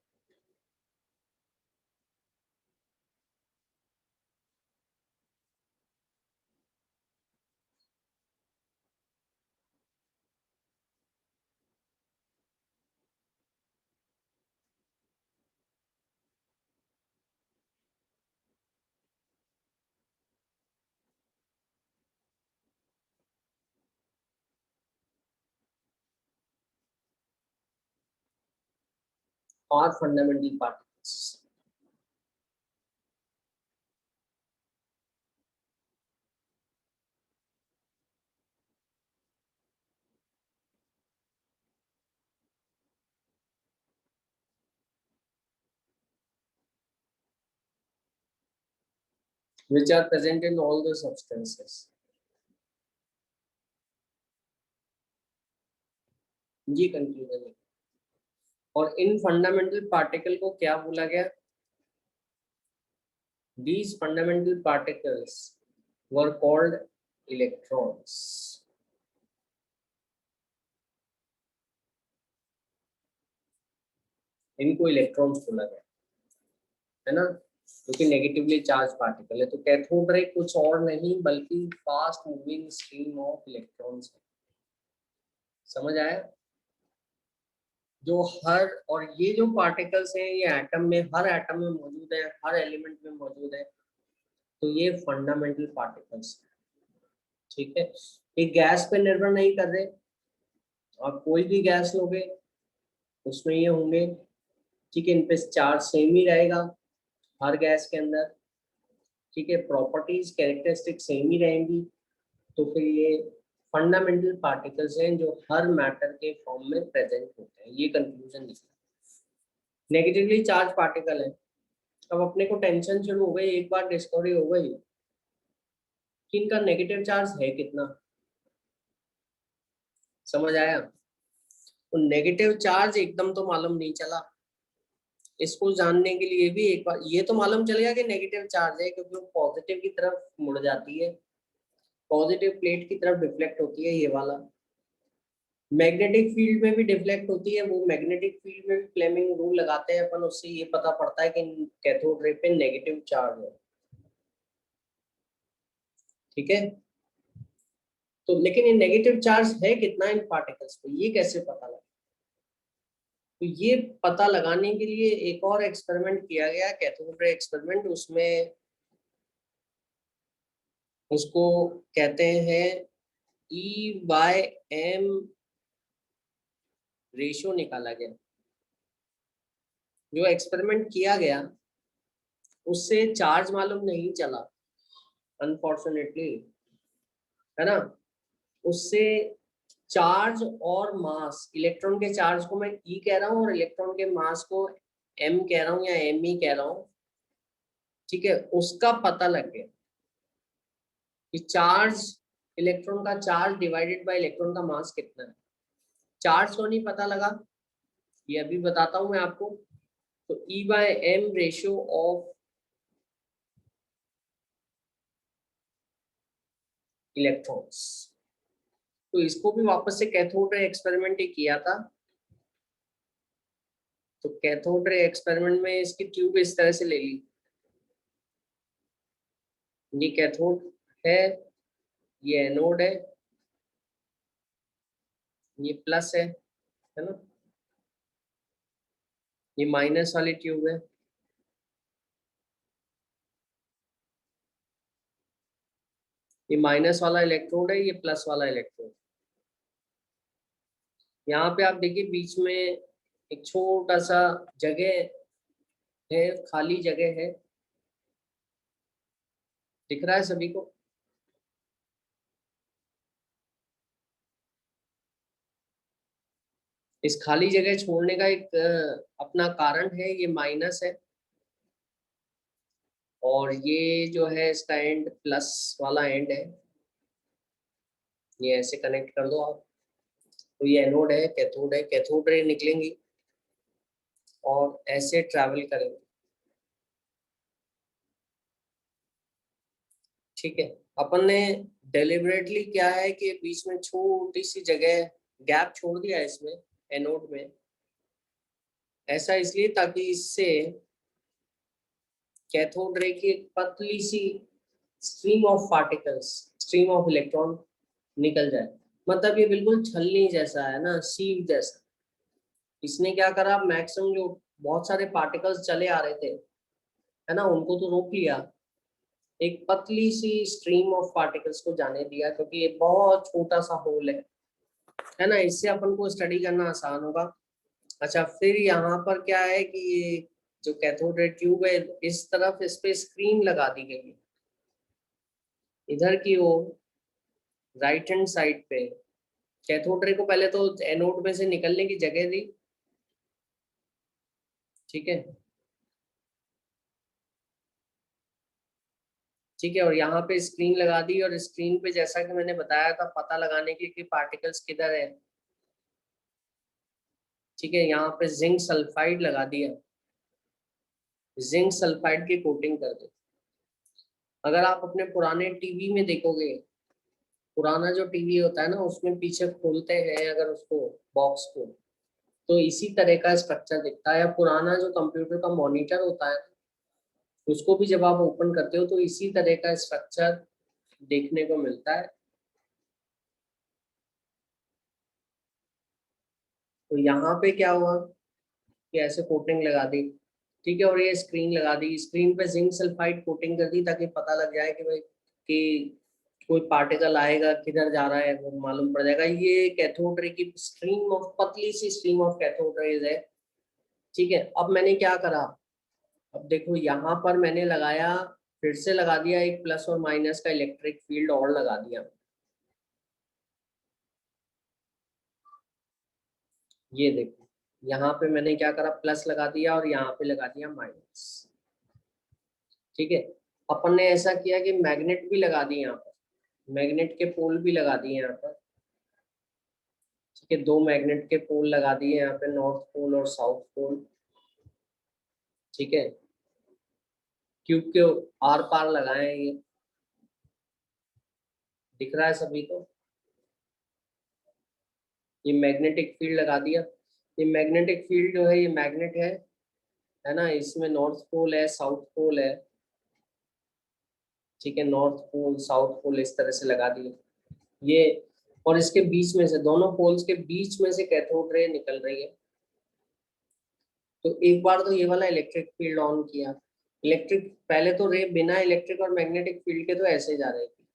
A: और fundamental particles. Which are present in all the substances। ये कंक्लूजन है। और इन फंडामेंटल पार्टिकल को क्या बोला गया? These fundamental particles were called electrons। इनको इलेक्ट्रॉन्स बोला गया, है ना, क्योंकि नेगेटिवली चार्ज पार्टिकल है। तो कैथोड रे कुछ और नहीं बल्कि fast moving stream of electrons है। समझ आया? जो हर, और ये जो पार्टिकल्स हैं ये एटम में, हर एटम में मौजूद है, हर एलिमेंट में मौजूद है। तो ये फंडामेंटल पार्टिकल्स है। ठीक है, ये गैस पे निर्भर नहीं कर रहे। आप कोई भी गैस लोगे उसमें ये होंगे। ठीक है, इन पे चार्ज सेम ही रहेगा हर गैस के अंदर। ठीक है, प्रॉपर्टीज कैरेक्टरिस्टिक सेम ही रहेंगी। तो फिर ये फंडामेंटल पार्टिकल्स हैं जो हर मैटर के फॉर्म में प्रेजेंट होते हैं। ये कंक्लूजन निकला। नेगेटिवली चार्ज पार्टिकल है। अब अपने को टेंशन शुरू हो गई, एक बार डिस्कवरी हो गई कि इनका नेगेटिव चार्ज है कितना। समझ आया? तो नेगेटिव चार्ज एकदम तो मालूम नहीं चला। इसको जानने के लिए भी एक बार ये तो मालूम चलेगा कि नेगेटिव चार्ज है, क्योंकि वो पॉजिटिव की तरफ मुड़ जाती है, पॉजिटिव प्लेट की तरफ डिफ्लेक्ट होती है। ये वाला मैग्नेटिक फील्ड में भी डिफ्लेक्ट होती है। वो मैग्नेटिक फील्ड में भी फ्लेमिंग रूल लगाते हैं अपन, उससे ये पता पड़ता है कि कैथोड रे पे नेगेटिव चार्ज है। ठीक है, तो लेकिन ये नेगेटिव चार्ज है कितना इन पार्टिकल्स पे, ये कैसे पता लगा? तो ये पता लगाने के लिए एक और एक्सपेरिमेंट किया गया, कैथोड रे एक्सपेरिमेंट। उसमें उसको कहते हैं E/m रेशियो निकाला गया। जो एक्सपेरिमेंट किया गया उससे चार्ज मालूम नहीं चला अनफॉर्चुनेटली, है ना। उससे चार्ज और मास, इलेक्ट्रॉन के चार्ज को मैं ई कह रहा हूँ और इलेक्ट्रॉन के मास को एम कह रहा हूँ या एम ई कह रहा हूँ। ठीक है, उसका पता लग गया कि चार्ज, इलेक्ट्रॉन का चार्ज डिवाइडेड बाय इलेक्ट्रॉन का मास कितना है। चार्ज तो नहीं पता लगा, ये अभी बताता हूं मैं आपको। तो E/m रेशियो ऑफ इलेक्ट्रॉन्स। तो इसको भी वापस से कैथोड रे एक्सपेरिमेंट ही किया था। तो कैथोड रे एक्सपेरिमेंट में इसकी ट्यूब इस तरह से ले ली। ये कैथोड है, ये एनोड है, ये प्लस है ना। ये माइनस वाली ट्यूब है। ये माइनस वाला इलेक्ट्रोड है, ये प्लस वाला इलेक्ट्रोड। यहाँ पे आप देखिए बीच में एक छोटा सा जगह है, खाली जगह है, दिख रहा है सभी को? इस खाली जगह छोड़ने का एक अपना कारण है। ये माइनस है और ये जो है इसका एंड प्लस वाला एंड है। ये ऐसे कनेक्ट कर दो आप। तो ये एनोड है, कैथोड है। कैथोड रे निकलेंगी और ऐसे ट्रैवल करेंगे। ठीक है, अपन ने डेलिबरेटली क्या है कि बीच में छोटी सी जगह गैप छोड़ दिया है इसमें, एनोड में। ऐसा इसलिए ताकि इससे कैथोड रे की एक पतली सी stream of particles, stream of electron निकल जाए। मतलब ये बिल्कुल छलनी जैसा है ना, सीव जैसा। इसने क्या करा, मैक्सिमम जो बहुत सारे पार्टिकल्स चले आ रहे थे है ना, उनको तो रोक लिया, एक पतली सी स्ट्रीम ऑफ पार्टिकल्स को जाने दिया, क्योंकि ये बहुत छोटा सा होल है ना, इससे अपन को स्टडी करना आसान होगा। अच्छा, फिर यहाँ पर क्या है कि ये जो कैथोड रे ट्यूब है, इस तरफ इस पे स्क्रीन लगा दी गई है, इधर की ओर राइट हैंड साइड पे। कैथोड रे को पहले तो एनोड में से निकलने की जगह दी, ठीक है, ठीक है, और यहाँ पे स्क्रीन लगा दी, और स्क्रीन पे जैसा कि मैंने बताया था पता लगाने के लिए कि पार्टिकल्स किधर है, ठीक है, यहाँ पे जिंक सल्फाइड लगा दिया, जिंक सल्फाइड की कोटिंग कर दी। अगर आप अपने पुराने टीवी में देखोगे, पुराना जो टीवी होता है ना, उसमें पीछे खोलते हैं अगर उसको, बॉक्स को, तो इसी तरह का स्ट्रक्चर दिखता है। या पुराना जो कंप्यूटर का मॉनिटर होता है, उसको भी जब आप ओपन करते हो तो इसी तरह का स्ट्रक्चर देखने को मिलता है। तो यहाँ पे क्या हुआ कि ऐसे कोटिंग लगा दी, ठीक है, और ये स्क्रीन लगा दी, स्क्रीन पे जिंक सल्फाइड कोटिंग कर दी ताकि पता लग जाए कि भाई कि कोई पार्टिकल आएगा किधर जा रहा है वो मालूम पड़ जाएगा। ये कैथोड रे की स्ट्रीम ऑफ, पतली सी स्ट्रीम ऑफ कैथोड रेज है, ठीक है। अब मैंने क्या करा, अब देखो यहाँ पर मैंने लगाया, फिर से लगा दिया एक प्लस और माइनस का इलेक्ट्रिक फील्ड और लगा दिया। ये देखो यहाँ पे मैंने क्या करा, प्लस लगा दिया और यहाँ पे लगा दिया माइनस, ठीक है। अपन ने ऐसा किया कि मैग्नेट भी लगा दिए यहाँ पर, मैग्नेट के पोल भी लगा दिए यहाँ पर, ठीक है, 2 मैग्नेट के पोल लगा दिए यहाँ पे, नॉर्थ पोल और साउथ पोल, ठीक है। क्यूब के आर पार लगाए हैं, ये दिख रहा है सभी को। ये मैग्नेटिक फील्ड लगा दिया, ये मैग्नेटिक फील्ड जो है ये मैग्नेट है ना, इसमें नॉर्थ पोल है, साउथ पोल है, ठीक है, नॉर्थ पोल साउथ पोल इस तरह से लगा दिए ये। और इसके बीच में से, दोनों पोल्स के बीच में से कैथोड रे निकल रही है। तो एक बार तो ये वाला इलेक्ट्रिक फील्ड ऑन किया, इलेक्ट्रिक, पहले तो रे बिना इलेक्ट्रिक और मैग्नेटिक फील्ड के तो ऐसे जा रही थी,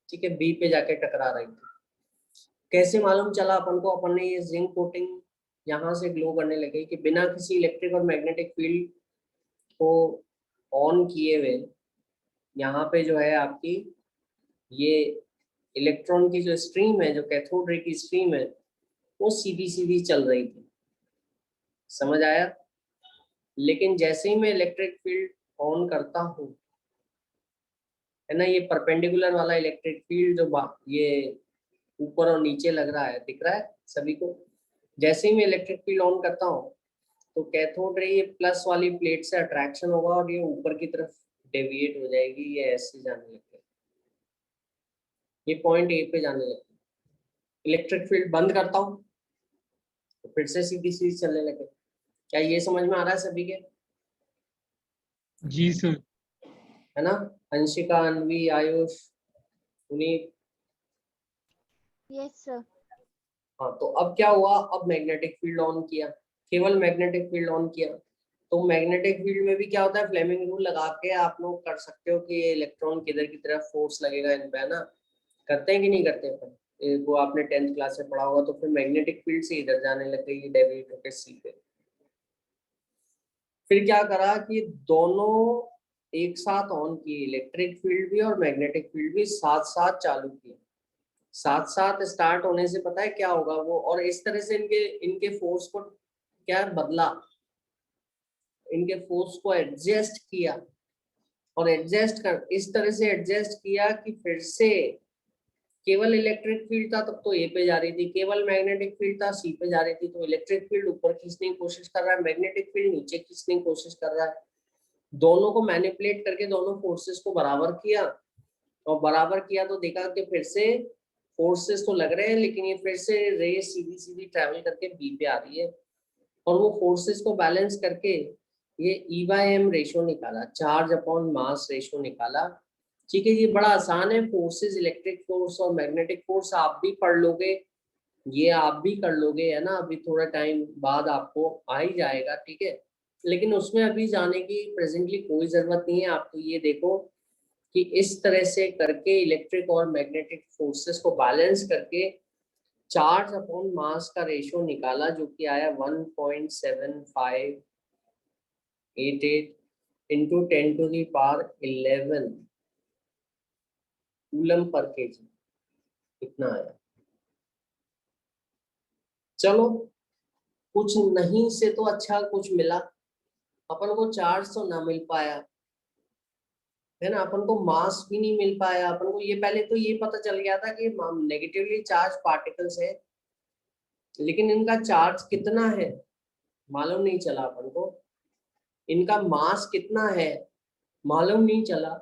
A: ठीक है, बी पे जाके टकरा रही थी। कैसे मालूम चला अपन को, अपन ने ये जिंक कोटिंग यहाँ से ग्लो करने लगे कि बिना किसी इलेक्ट्रिक और मैग्नेटिक फील्ड को ऑन किए हुए यहाँ पे जो है आपकी ये इलेक्ट्रॉन की जो स्ट्रीम है, जो कैथोड रे की स्ट्रीम है, वो सीधी सीधी चल रही थी, समझ आया। लेकिन जैसे ही मैं इलेक्ट्रिक फील्ड ऑन करता हूँ, है ना, ये परपेंडिकुलर वाला इलेक्ट्रिक फील्ड जो ये ऊपर और नीचे लग रहा है, दिख रहा है सभी को। जैसे ही मैं इलेक्ट्रिक फील्ड ऑन करता हूँ तो कैथोड रे ये प्लस वाली प्लेट से अट्रैक्शन होगा और ये ऊपर की तरफ डेविएट हो जाएगी, ये ऐसे जाने लगेगी, ये पॉइंट ए पे जाने लगेगी। इलेक्ट्रिक फील्ड बंद करता हूँ तो फिर से सीधी सीधी चलने लगे। क्या ये समझ में आ रहा है सभी के?
B: जी सर।
A: है ना, अंशिका, अनवी, आयुष, पुनीत।
C: Yes sir.
A: हाँ, तो अब क्या हुआ, अब मैग्नेटिक फील्ड ऑन किया, केवल मैग्नेटिक फील्ड ऑन किया, तो मैग्नेटिक फील्ड में भी क्या होता है, फ्लेमिंग रूल लगा के आप लोग कर सकते हो कि ये इलेक्ट्रॉन किधर की तरफ फोर्स लगेगा इन पे, है ना, करते हैं कि नहीं करते अपन, वो आपने 10th क्लास में पढ़ा होगा। तो फिर मैग्नेटिक फील्ड से इधर जाने लग गई, डेविएट होकर सी पे। फिर क्या करा कि दोनों एक साथ ऑन किए, इलेक्ट्रिक फील्ड भी और मैग्नेटिक फील्ड भी साथ साथ चालू किए। साथ साथ स्टार्ट होने से पता है क्या होगा वो, और इस तरह से इनके इनके फोर्स को क्या बदला, इनके फोर्स को एडजस्ट किया, और एडजस्ट कर इस तरह से एडजस्ट किया कि फिर से केवल इलेक्ट्रिक फील्ड था तब तो ए पे जा रही थी, केवल मैग्नेटिक फील्ड था सी पे जा रही थी। तो इलेक्ट्रिक फील्ड ऊपर खींचने की कोशिश कर रहा है, मैग्नेटिक फील्ड नीचे खींचने की कोशिश कर रहा है। दोनों को मैनिपुलेट करके दोनों फोर्सेस को बराबर किया, और बराबर किया तो देखा कि फिर से फोर्सेस तो लग रहे हैं, लेकिन ये फिर से रे सीधी सीधी ट्रेवल करके बी पे आ रही है, और वो फोर्सेस को बैलेंस करके ये E/m रेशो निकाला, चार्ज अपॉन मास रेशो निकाला। ठीक है, ये बड़ा आसान है। फोर्सेस, इलेक्ट्रिक फोर्स और मैग्नेटिक फोर्स आप भी पढ़ लोगे, ये आप भी कर लोगे, है ना, अभी थोड़ा टाइम बाद आपको आ ही जाएगा। ठीक है, लेकिन उसमें अभी जाने की प्रेजेंटली कोई जरूरत नहीं है। आप तो ये देखो कि इस तरह से करके इलेक्ट्रिक और मैग्नेटिक फोर्सेस को बैलेंस करके चार्ज अपॉन मास का रेशियो निकाला, जो कि आया 1.7588 इंटू 10⁻11 कूलम पर केजी, इतना आया। चलो, कुछ नहीं से तो अच्छा कुछ मिला। अपन को चार्ज तो ना मिल पाया, है ना, अपन को मास भी नहीं मिल पाया। अपन को ये पहले तो ये पता चल गया था कि नेगेटिवली चार्ज पार्टिकल्स है, लेकिन इनका चार्ज कितना है मालूम नहीं चला अपन को, इनका मास कितना है मालूम नहीं चला।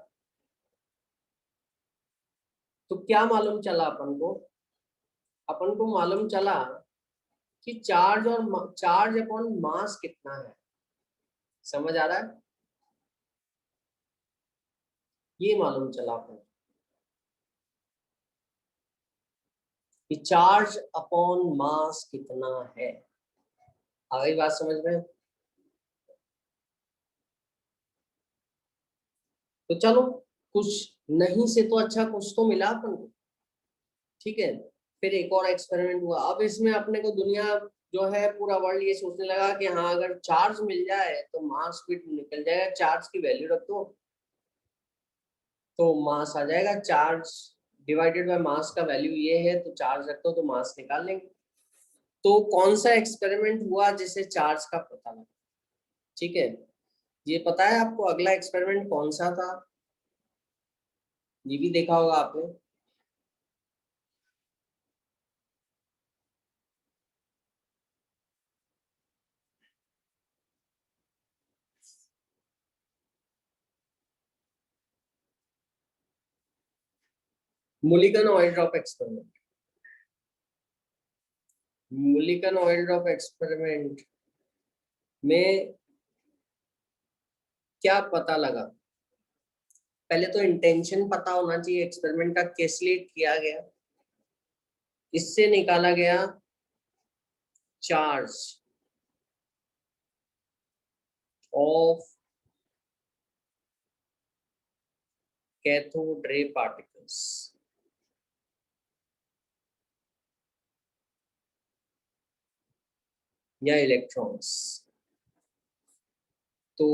A: तो क्या मालूम चला अपन को? अपन को मालूम चला कि चार्ज अपॉन मास कितना है। समझ आ रहा है? ये मालूम चला अपन को कि चार्ज अपॉन मास कितना है। आ गई बात समझ में? तो चलो, कुछ नहीं से तो अच्छा कुछ तो मिला अपन को। ठीक है, फिर एक और एक्सपेरिमेंट हुआ। अब इसमें अपने को दुनिया जो है, पूरा वर्ल्ड ये सोचने लगा कि हाँ, अगर चार्ज मिल जाए तो मास भी निकल जाएगा। चार्ज की वैल्यू रख दो तो मास आ जाएगा। चार्ज डिवाइडेड बाय मास का वैल्यू ये है, तो चार्ज रख दो तो मास निकाल लेंगे। तो कौन सा एक्सपेरिमेंट हुआ जिससे चार्ज का पता लगा? ठीक है, ये पता है आपको अगला एक्सपेरिमेंट कौन सा था? ये भी देखा होगा आपने। Mulliken oil drop experiment. Mulliken oil drop experiment में क्या पता लगा? पहले तो इंटेंशन पता होना चाहिए एक्सपेरिमेंट का, किस लिए किया गया। इससे निकाला गया charge of cathode ray particles, या इलेक्ट्रॉन्स। तो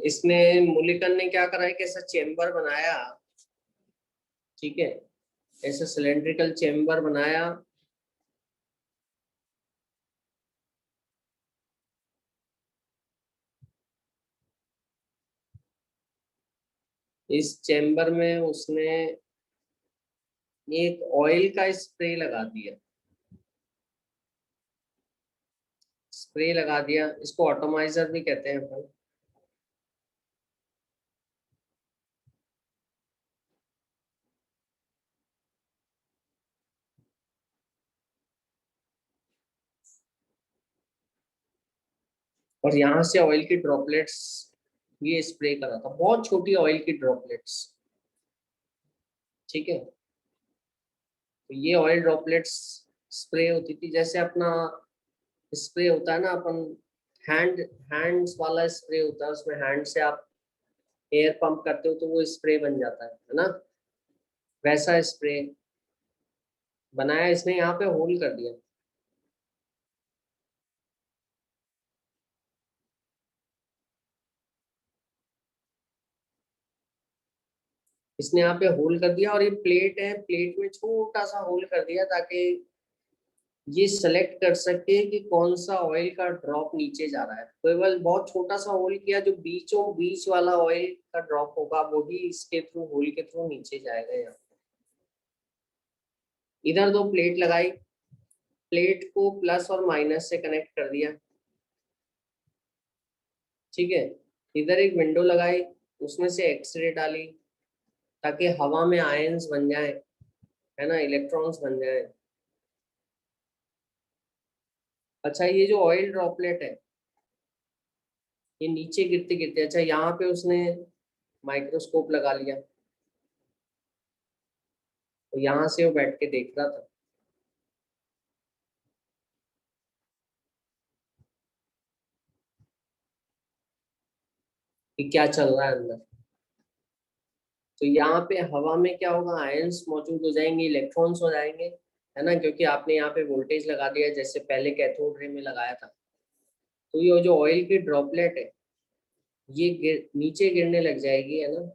A: इसमें मुलिकन ने क्या करा है कि ऐसा चेम्बर बनाया। ठीक है, ऐसा सिलेंड्रिकल चेम्बर बनाया, इस चेम्बर में उसने एक ऑयल का स्प्रे लगा दिया। स्प्रे लगा दिया, इसको ऑटोमाइजर भी कहते हैं अपन। और यहाँ से ऑयल की ड्रॉपलेट्स ये स्प्रे करा था, बहुत छोटी ऑयल की ड्रॉपलेट्स। ठीक है, तो ये ऑयल ड्रॉपलेट्स स्प्रे होती थी, जैसे अपना स्प्रे होता है ना, अपन हैंड्स वाला स्प्रे होता है, उसमें हैंड से आप एयर पंप करते हो तो वो स्प्रे बन जाता है ना, वैसा स्प्रे बनाया इसने, यहाँ पे होल कर दिया। इसने यहाँ पे होल कर दिया, और ये प्लेट है, प्लेट में छोटा सा होल कर दिया ताकि ये सेलेक्ट कर सके कि कौन सा ऑयल का ड्रॉप नीचे जा रहा है। केवल बहुत छोटा सा होल किया, जो बीचों बीच वाला ऑयल का ड्रॉप होगा वही इसके थ्रू, होल के थ्रू नीचे जाएगा। यहाँ इधर दो प्लेट लगाई, प्लेट को प्लस और माइनस से कनेक्ट कर दिया। ठीक है, इधर एक विंडो लगाई, उसमें से एक्सरे डाली ताकि हवा में आयंस बन जाए। है ना, इलेक्ट्रॉन्स बन जाए। अच्छा ये जो ऑयल ड्रॉपलेट है ये नीचे गिरते गिरते, अच्छा यहाँ पे उसने माइक्रोस्कोप लगा लिया तो यहाँ से वो बैठ के देख रहा था, कि क्या चल रहा है अंदर। तो यहाँ पे हवा में क्या होगा, आयंस मौजूद हो जाएंगे, इलेक्ट्रॉन्स हो जाएंगे, है ना, क्योंकि आपने यहाँ पे वोल्टेज लगा दिया जैसे पहले कैथोड रे में लगाया था। तो ये जो ऑयल की ड्रॉपलेट है ये नीचे गिरने लग जाएगी, है ना,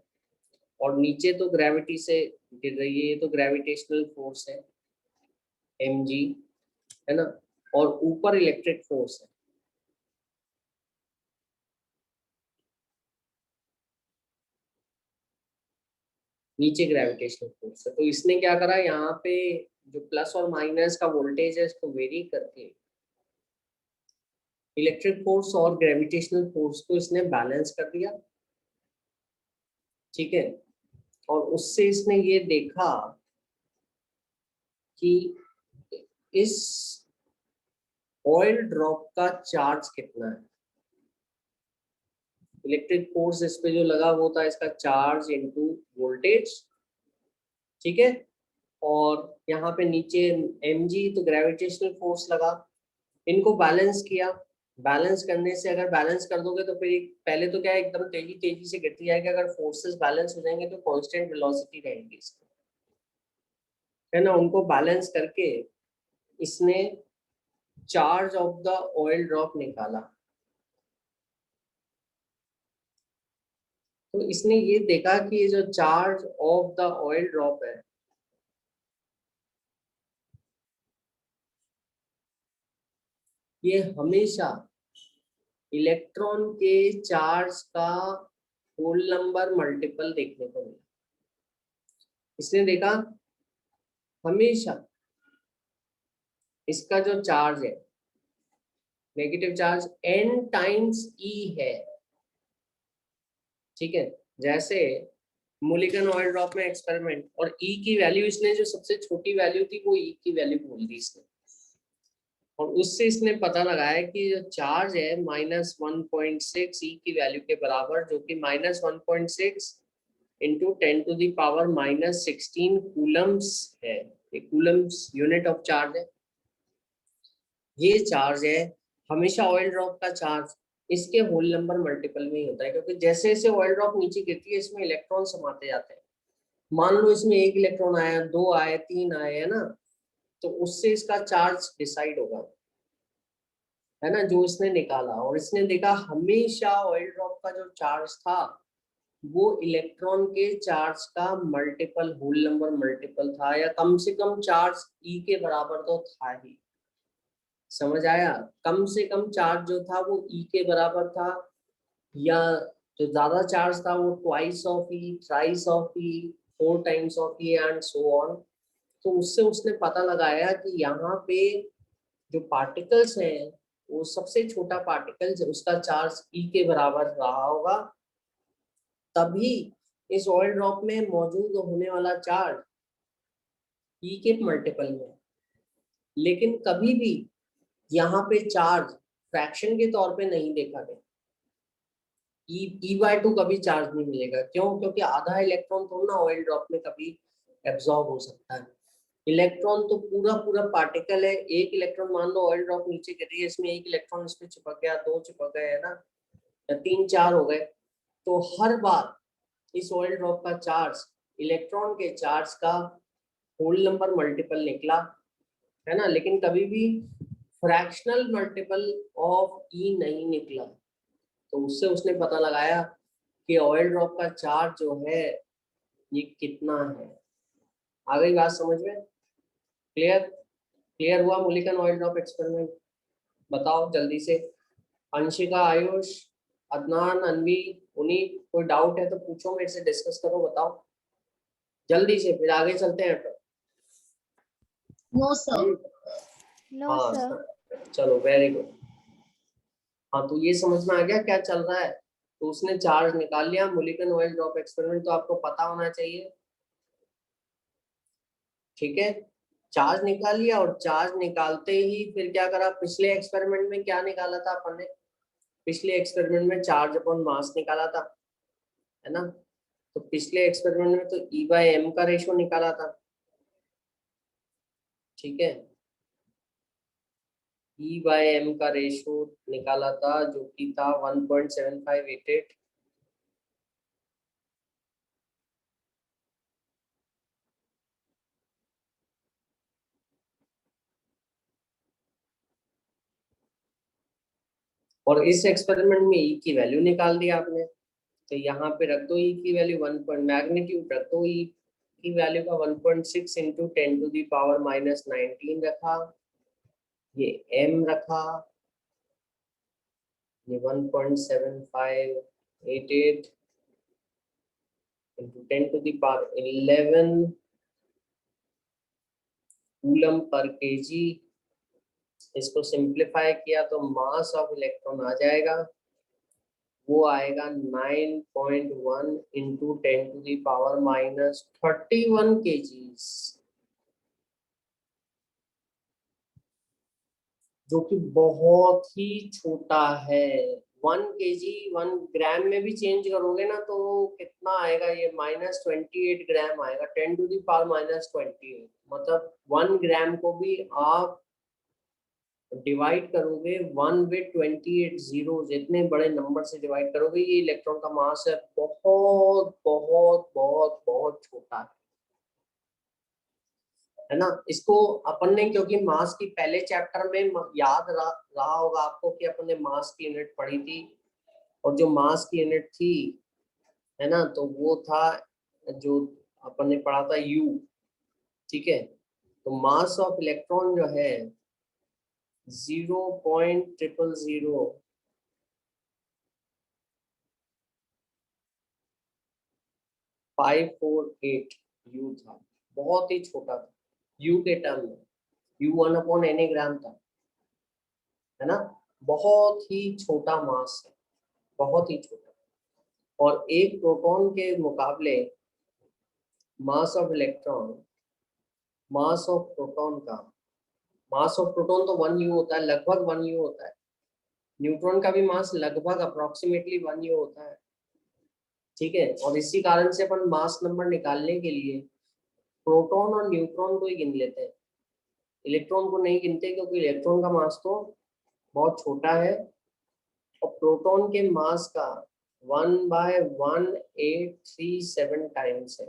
A: और नीचे तो ग्रेविटी से गिर रही है, ये तो ग्रेविटेशनल फोर्स है mg, है ना, और ऊपर इलेक्ट्रिक फोर्स है। नीचे ग्रेविटेशनल फोर्स है। तो इसने क्या करा, यहाँ पे जो प्लस और माइनस का वोल्टेज है इसको वेरी करके इलेक्ट्रिक फोर्स और ग्रेविटेशनल फोर्स को इसने बैलेंस कर दिया, ठीक है। और उससे इसने ये देखा कि इस ऑयल ड्रॉप का चार्ज कितना है। इलेक्ट्रिक फोर्स इस पे जो लगा वो था इसका चार्ज इनटू वोल्टेज, ठीक है। और यहाँ पे नीचे mg तो ग्रेविटेशनल फोर्स लगा, इनको बैलेंस किया। बैलेंस करने से, अगर बैलेंस कर दोगे तो फिर पहले तो क्या है एकदम तेजी तेजी से गिरती जाएगी, अगर फोर्सेस बैलेंस हो जाएंगे तो कांस्टेंट वेलोसिटी रहेगी इसकी, है ना। उनको बैलेंस करके इसने charge of the oil drop निकाला। तो इसने ये देखा कि ये जो charge of the oil drop है ये हमेशा इलेक्ट्रॉन के चार्ज का होल नंबर मल्टीपल देखने को मिला। इसने देखा हमेशा इसका जो चार्ज है negative charge n times e है, ठीक है। जैसे मोलिकन ऑयल ड्रॉप में एक्सपेरिमेंट, और e की वैल्यू इसने जो सबसे छोटी वैल्यू थी वो e की वैल्यू बोल दी इसने, और उससे इसने पता लगाया कि जो चार्ज है -1.6 ई की वैल्यू के बराबर, जो कि -1.6 इंटू 10⁻⁻16 कूलम्स है। ये कूलम्स यूनिट ऑफ चार्ज है, ये चार्ज है। हमेशा ऑयल ड्रॉप का चार्ज इसके होल नंबर मल्टीपल में ही होता है, क्योंकि जैसे जैसे ऑयल ड्रॉप नीचे गिरती है इसमें इलेक्ट्रॉन समाते जाते हैं। मान लो इसमें 1 इलेक्ट्रॉन आया, 2 आए, 3 आए, है ना, तो उससे इसका चार्ज डिसाइड होगा, है ना, जो इसने निकाला। और इसने देखा हमेशा ऑयल ड्रॉप का जो चार्ज था वो इलेक्ट्रॉन के चार्ज का मल्टीपल, होल नंबर मल्टीपल था, या कम से कम चार्ज ई के बराबर तो था ही। समझ आया, कम से कम चार्ज जो था वो ई के बराबर था, या जो ज्यादा चार्ज था वो twice of E, thrice of E, 4 times of E and so on. तो उससे उसने पता लगाया कि यहाँ पे जो पार्टिकल्स हैं वो सबसे छोटा पार्टिकल उसका चार्ज ई के बराबर रहा होगा, तभी इस ऑयल ड्रॉप में मौजूद होने वाला चार्ज ई के मल्टीपल में। लेकिन कभी भी यहाँ पे चार्ज फ्रैक्शन के तौर पे नहीं देखा गया, E/2 कभी चार्ज नहीं मिलेगा। क्यों? क्योंकि आधा इलेक्ट्रॉन तो ना ऑयल ड्रॉप में कभी एब्जॉर्ब हो सकता है। इलेक्ट्रॉन तो पूरा पूरा पार्टिकल है। एक इलेक्ट्रॉन, मान लो ऑयल ड्रॉप नीचे गिर रही है, इसमें एक इलेक्ट्रॉन इसमें चिपक गया, 2 चिपक गए, है ना, या 3 4 हो गए, तो हर बार इस ऑयल ड्रॉप का चार्ज इलेक्ट्रॉन के चार्ज का होल नंबर मल्टीपल निकला, है ना, लेकिन कभी भी फ्रैक्शनल मल्टीपल ऑफ ई नहीं निकला। तो उससे उसने पता लगाया कि ऑयल ड्रॉप का चार्ज जो है ये कितना है। आ गई बात समझ में? क्लियर? क्लियर हुआ मोलिकन ऑयल ड्रॉप एक्सपेरिमेंट? बताओ जल्दी से। अंशिका, आयुष, अदनान, अनवी, उन्नीत, कोई डाउट है तो पूछो, मेरे से डिस्कस करो, बताओ जल्दी से, फिर आगे चलते हैं।
E: No sir.
C: नो
A: हाँ
C: सर।
A: चलो, वेरी गुड। हाँ तो ये समझ में आ गया क्या चल रहा है। तो उसने चार्ज निकाल लिया। मोलिकन ऑयल ड्रॉप एक्सपेरिमेंट तो आपको पता होना चाहिए। ठीक है, चार्ज निकाल लिया और चार्ज निकालते ही फिर क्या करा, पिछले एक्सपेरिमेंट में क्या निकाला था अपन ने, पिछले एक्सपेरिमेंट में चार्ज अपॉन मास निकाला था, है ना। तो पिछले एक्सपेरिमेंट में तो E/m का रेशो निकाला था, ठीक है, E/m का रेशो निकाला था जो कि था 1.7588। और इस एक्सपेरिमेंट में E की वैल्यू निकाल दी आपने, तो यहाँ पे रख दो E की वैल्यू 1 मैग्नीट्यूड रख दो, E की वैल्यू का 1.6 इंटू 10⁻⁻19 रखा, ये m रखा, ये 1.7588 इंटू 10⁻11 कूलम पर केजी। इसको सिंप्लीफाई किया तो मास ऑफ इलेक्ट्रॉन आ जाएगा, वो आएगा 9.1 इंटू 10⁻31 kgs, जो कि बहुत ही छोटा है। 1 kg 1 ग्राम में भी चेंज करोगे ना तो कितना आएगा, ये -28 ग्राम आएगा, 10⁻⁻28। मतलब 1 ग्राम को भी आप डिवाइड करोगे 1 विद 28 जीरोस, इतने बड़े नंबर से डिवाइड करोगे, ये इलेक्ट्रॉन का मास है, बहुत बहुत बहुत बहुत छोटा है ना। इसको अपन ने, क्योंकि मास की पहले चैप्टर में याद रहा होगा आपको कि अपन ने मास की यूनिट पढ़ी थी, और जो मास की यूनिट थी, है ना, तो वो था जो अपन ने पढ़ा था U, ठीक है। तो मास ऑफ इलेक्ट्रॉन जो है 0.00548 U था, बहुत ही छोटा था U के टर्म में, U 1/Na ग्राम था, है ना, बहुत ही छोटा मास है, बहुत ही छोटा। और एक प्रोटॉन के मुकाबले mass of electron, mass of proton का, मास ऑफ प्रोटॉन तो 1U होता है, लगभग 1U होता है। न्यूट्रॉन का भी मास लगभग अप्रोक्सीमेटली 1U होता है, ठीक है। और इसी कारण से अपन मास नंबर निकालने के लिए प्रोटॉन और न्यूट्रॉन को ही गिन लेते हैं, इलेक्ट्रॉन को नहीं गिनते, क्योंकि इलेक्ट्रॉन का मास तो बहुत छोटा है, और प्रोटॉन के मास का 1/1837 टाइम्स है,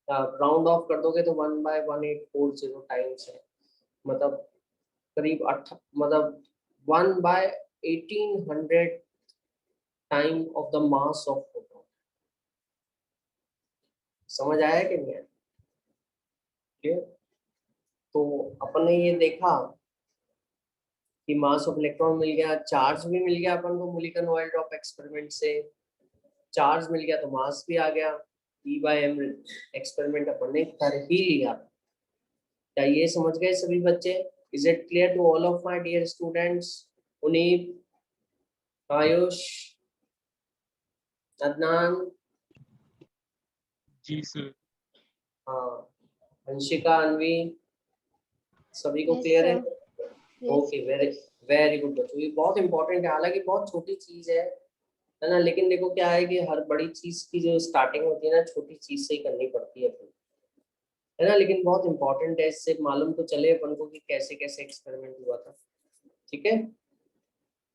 A: राउंड ऑफ कर दोगे तो 1/1840 टाइम्स है, मतलब करीब मतलब 1/1800 time of the mass of proton. समझ आया कि नहीं आया? क्लियर? तो अपन ने ये देखा कि मास ऑफ इलेक्ट्रॉन मिल गया, चार्ज भी मिल गया अपन को मुलिकन-वायल्ड्रॉप एक्सपेरिमेंट से, चार्ज मिल गया तो मास भी आ गया, E/m एक्सपेरिमेंट अपन ने कर ही लिया। क्या ये समझ गए सभी बच्चे? Is it clear to all of my dear students? उनीब, आयुष, अदनान,
B: जी सर।
A: हाँ, अंशिका, अनवी, सभी को
C: Yes,
A: क्लियर है?
C: sir. Yes.
A: Okay, very very good बच्चों, ये बहुत इंपॉर्टेंट है, हालांकि बहुत छोटी चीज है ना, लेकिन देखो क्या है कि हर बड़ी चीज की जो स्टार्टिंग होती है ना, छोटी चीज से ही करनी पड़ती है अपन, है ना, लेकिन बहुत इंपॉर्टेंट है, इससे मालूम तो चले अपन को कि कैसे कैसे एक्सपेरिमेंट हुआ था, ठीक है।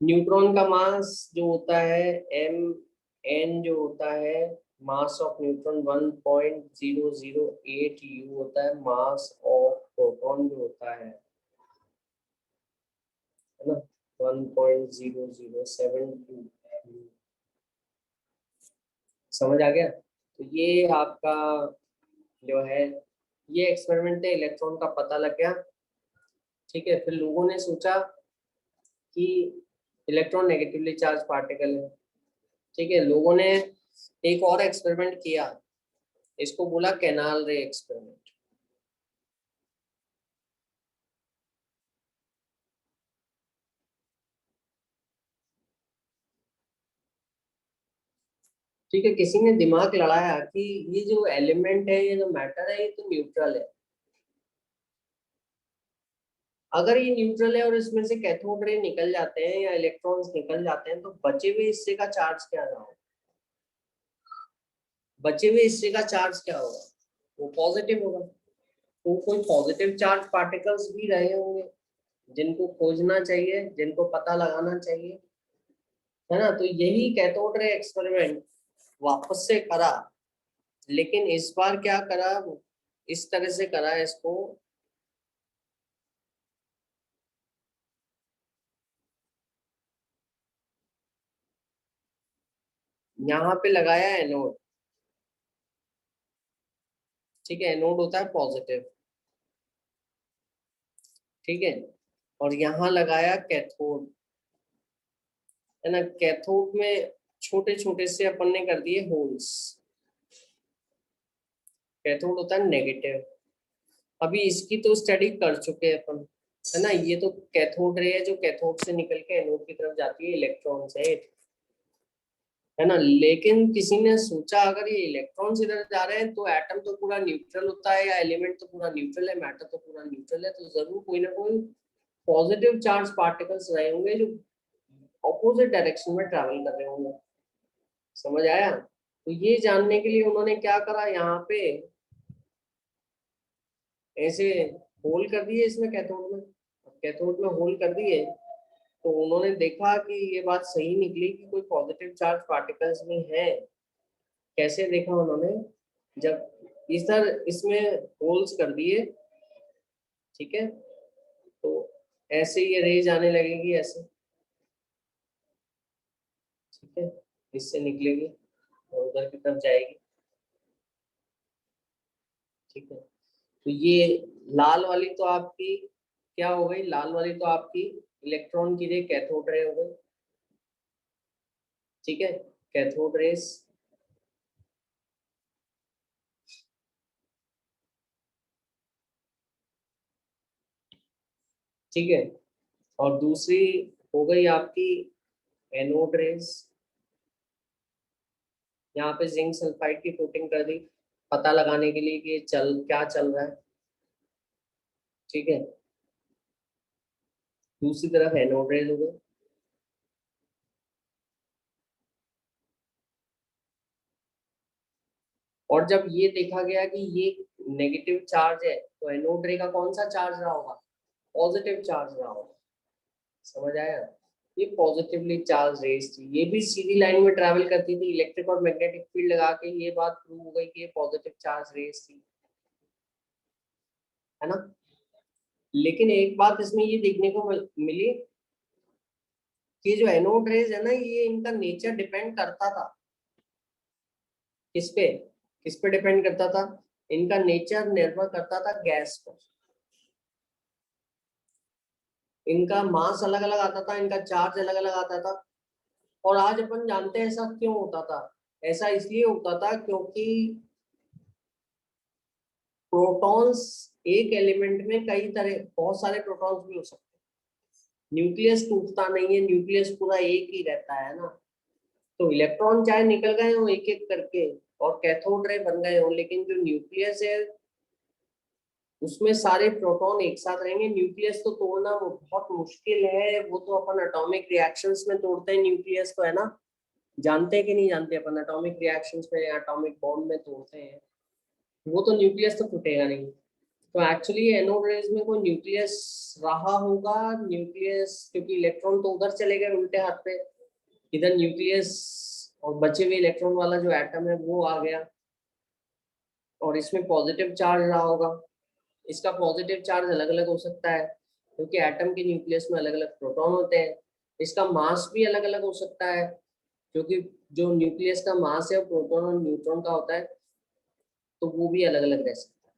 A: न्यूट्रॉन का मास जो होता है mn, जो होता है मास ऑफ न्यूट्रॉन 1.008 U होता है, मास ऑफ प्रोटॉन जो होता है ना, 1.0072। समझ आ गया? तो ये आपका जो है, ये एक्सपेरिमेंट है, इलेक्ट्रॉन का पता लग गया, ठीक है। फिर लोगों ने सोचा कि इलेक्ट्रॉन नेगेटिवली चार्ज पार्टिकल है, ठीक है। लोगों ने एक और एक्सपेरिमेंट किया, इसको बोला कैनाल रे एक्सपेरिमेंट। ठीक है, किसी ने दिमाग लड़ाया कि ये जो एलिमेंट है, ये जो मैटर है, ये तो न्यूट्रल है। अगर ये न्यूट्रल है और इसमें से कैथोड रे निकल जाते हैं या इलेक्ट्रॉन्स निकल जाते हैं, तो बचे हुए हिस्से का चार्ज क्या रहा होगा? बचे हुए हिस्से का चार्ज क्या होगा? वो पॉजिटिव होगा। तो कोई पॉजिटिव चार्ज पार्टिकल्स भी रहे होंगे जिनको खोजना चाहिए, जिनको पता लगाना चाहिए, है ना। तो यही कैथोड रे एक्सपेरिमेंट वापस से करा, लेकिन इस बार क्या करा, इस तरह से करा इसको, यहाँ पे लगाया एनोड। ठीक है, एनोड होता है पॉजिटिव, ठीक है, और यहाँ लगाया कैथोड, है ना। कैथोड में छोटे छोटे से अपन ने कर दिए होल्स। कैथोड होता है नेगेटिव। अभी इसकी तो स्टडी कर चुके हैं अपन, है ना। ये तो कैथोड रे है जो कैथोड से निकल के एनोड की तरफ जाती है, इलेक्ट्रॉन से, है ना। लेकिन किसी ने सोचा अगर ये इलेक्ट्रॉन्स इधर जा रहे हैं तो एटम तो पूरा न्यूट्रल होता है, या एलिमेंट तो पूरा न्यूट्रल है, मैटर तो पूरा न्यूट्रल है, तो जरूर कोई ना कोई पॉजिटिव चार्ज पार्टिकल्स रहे होंगे जो ऑपोजिट डायरेक्शन में ट्रैवल कर रहे होंगे। समझ आया? तो ये जानने के लिए उन्होंने क्या करा, यहाँ पे ऐसे होल कर दिए इसमें कैथोड में। कैथोड में होल कर दिए तो उन्होंने देखा कि ये बात सही निकली कि कोई पॉजिटिव चार्ज पार्टिकल्स में है। कैसे देखा उन्होंने, जब इधर इसमें होल्स कर दिए, ठीक है, तो ऐसे ये रेज आने लगेगी ऐसे, ठीक है, इससे निकलेगी और उधर की तरफ जाएगी, ठीक है। तो ये लाल वाली तो आपकी क्या हो गई, लाल वाली तो आपकी इलेक्ट्रॉन की रे, कैथोड रे हो गई, ठीक है, कैथोड रेस। ठीक है, और दूसरी हो गई आपकी एनोड रेस। यहाँ पे जिंक सल्फाइड की कोटिंग कर दी पता लगाने के लिए कि क्या चल रहा है, ठीक है। दूसरी तरफ एनोड रेस हो गई। और जब ये देखा गया कि ये नेगेटिव चार्ज है, तो एनोड रे का कौन सा चार्ज रहा होगा? पॉजिटिव चार्ज रहा होगा। समझ आया? ये पॉजिटिवली चार्ज रेस थी, ये भी सीधी लाइन में ट्रैवल करती थी, इलेक्ट्रिक और मैग्नेटिक फील्ड लगा के ये बात प्रूव हो गई कि ये पॉजिटिव चार्ज रेस थी, है ना। लेकिन एक बात इसमें ये देखने को मिली कि जो एनोड रेज है ना, ये इनका नेचर डिपेंड करता था किस पे, किस पे डिपेंड करता था? इनका नेचर निर्भर करता था गैस पर। इनका मास अलग अलग आता था, इनका चार्ज अलग अलग आता था। और आज अपन जानते हैं ऐसा क्यों होता था। ऐसा इसलिए होता था क्योंकि प्रोटॉन्स एक एलिमेंट में कई तरह, बहुत सारे प्रोटॉन्स भी हो सकते हैं। न्यूक्लियस टूटता नहीं है, न्यूक्लियस पूरा एक ही रहता है ना। तो इलेक्ट्रॉन चाहे निकल गए हो एक एक करके और कैथोड रे बन गए हो, लेकिन जो न्यूक्लियस है उसमें सारे प्रोटॉन एक साथ रहेंगे। न्यूक्लियस तो तोड़ना वो बहुत मुश्किल है, वो तो अपन एटॉमिक रिएक्शंस में तोड़ते हैं न्यूक्लियस को, है ना। जानते हैं कि नहीं जानते? अपन एटॉमिक रिएक्शंस में, एटॉमिक बॉम्ब में तोड़ते हैं, वो तो न्यूक्लियस तो टूटेगा नहीं। तो एक्चुअली एनोड रेज में कोई न्यूक्लियस रहा होगा, न्यूक्लियस, क्योंकि इलेक्ट्रॉन तो उधर चले गए उल्टे हाथ पे, इधर न्यूक्लियस और बचे हुए इलेक्ट्रॉन वाला जो एटम है वो आ गया, और इसमें पॉजिटिव चार्ज रहा होगा। इसका पॉजिटिव चार्ज अलग अलग हो सकता है क्योंकि एटम के न्यूक्लियस में अलग अलग प्रोटॉन होते हैं। इसका मास भी अलग अलग हो सकता है क्योंकि जो न्यूक्लियस का मास है वो प्रोटॉन और न्यूट्रॉन का होता है, तो वो भी अलग अलग रह सकता है।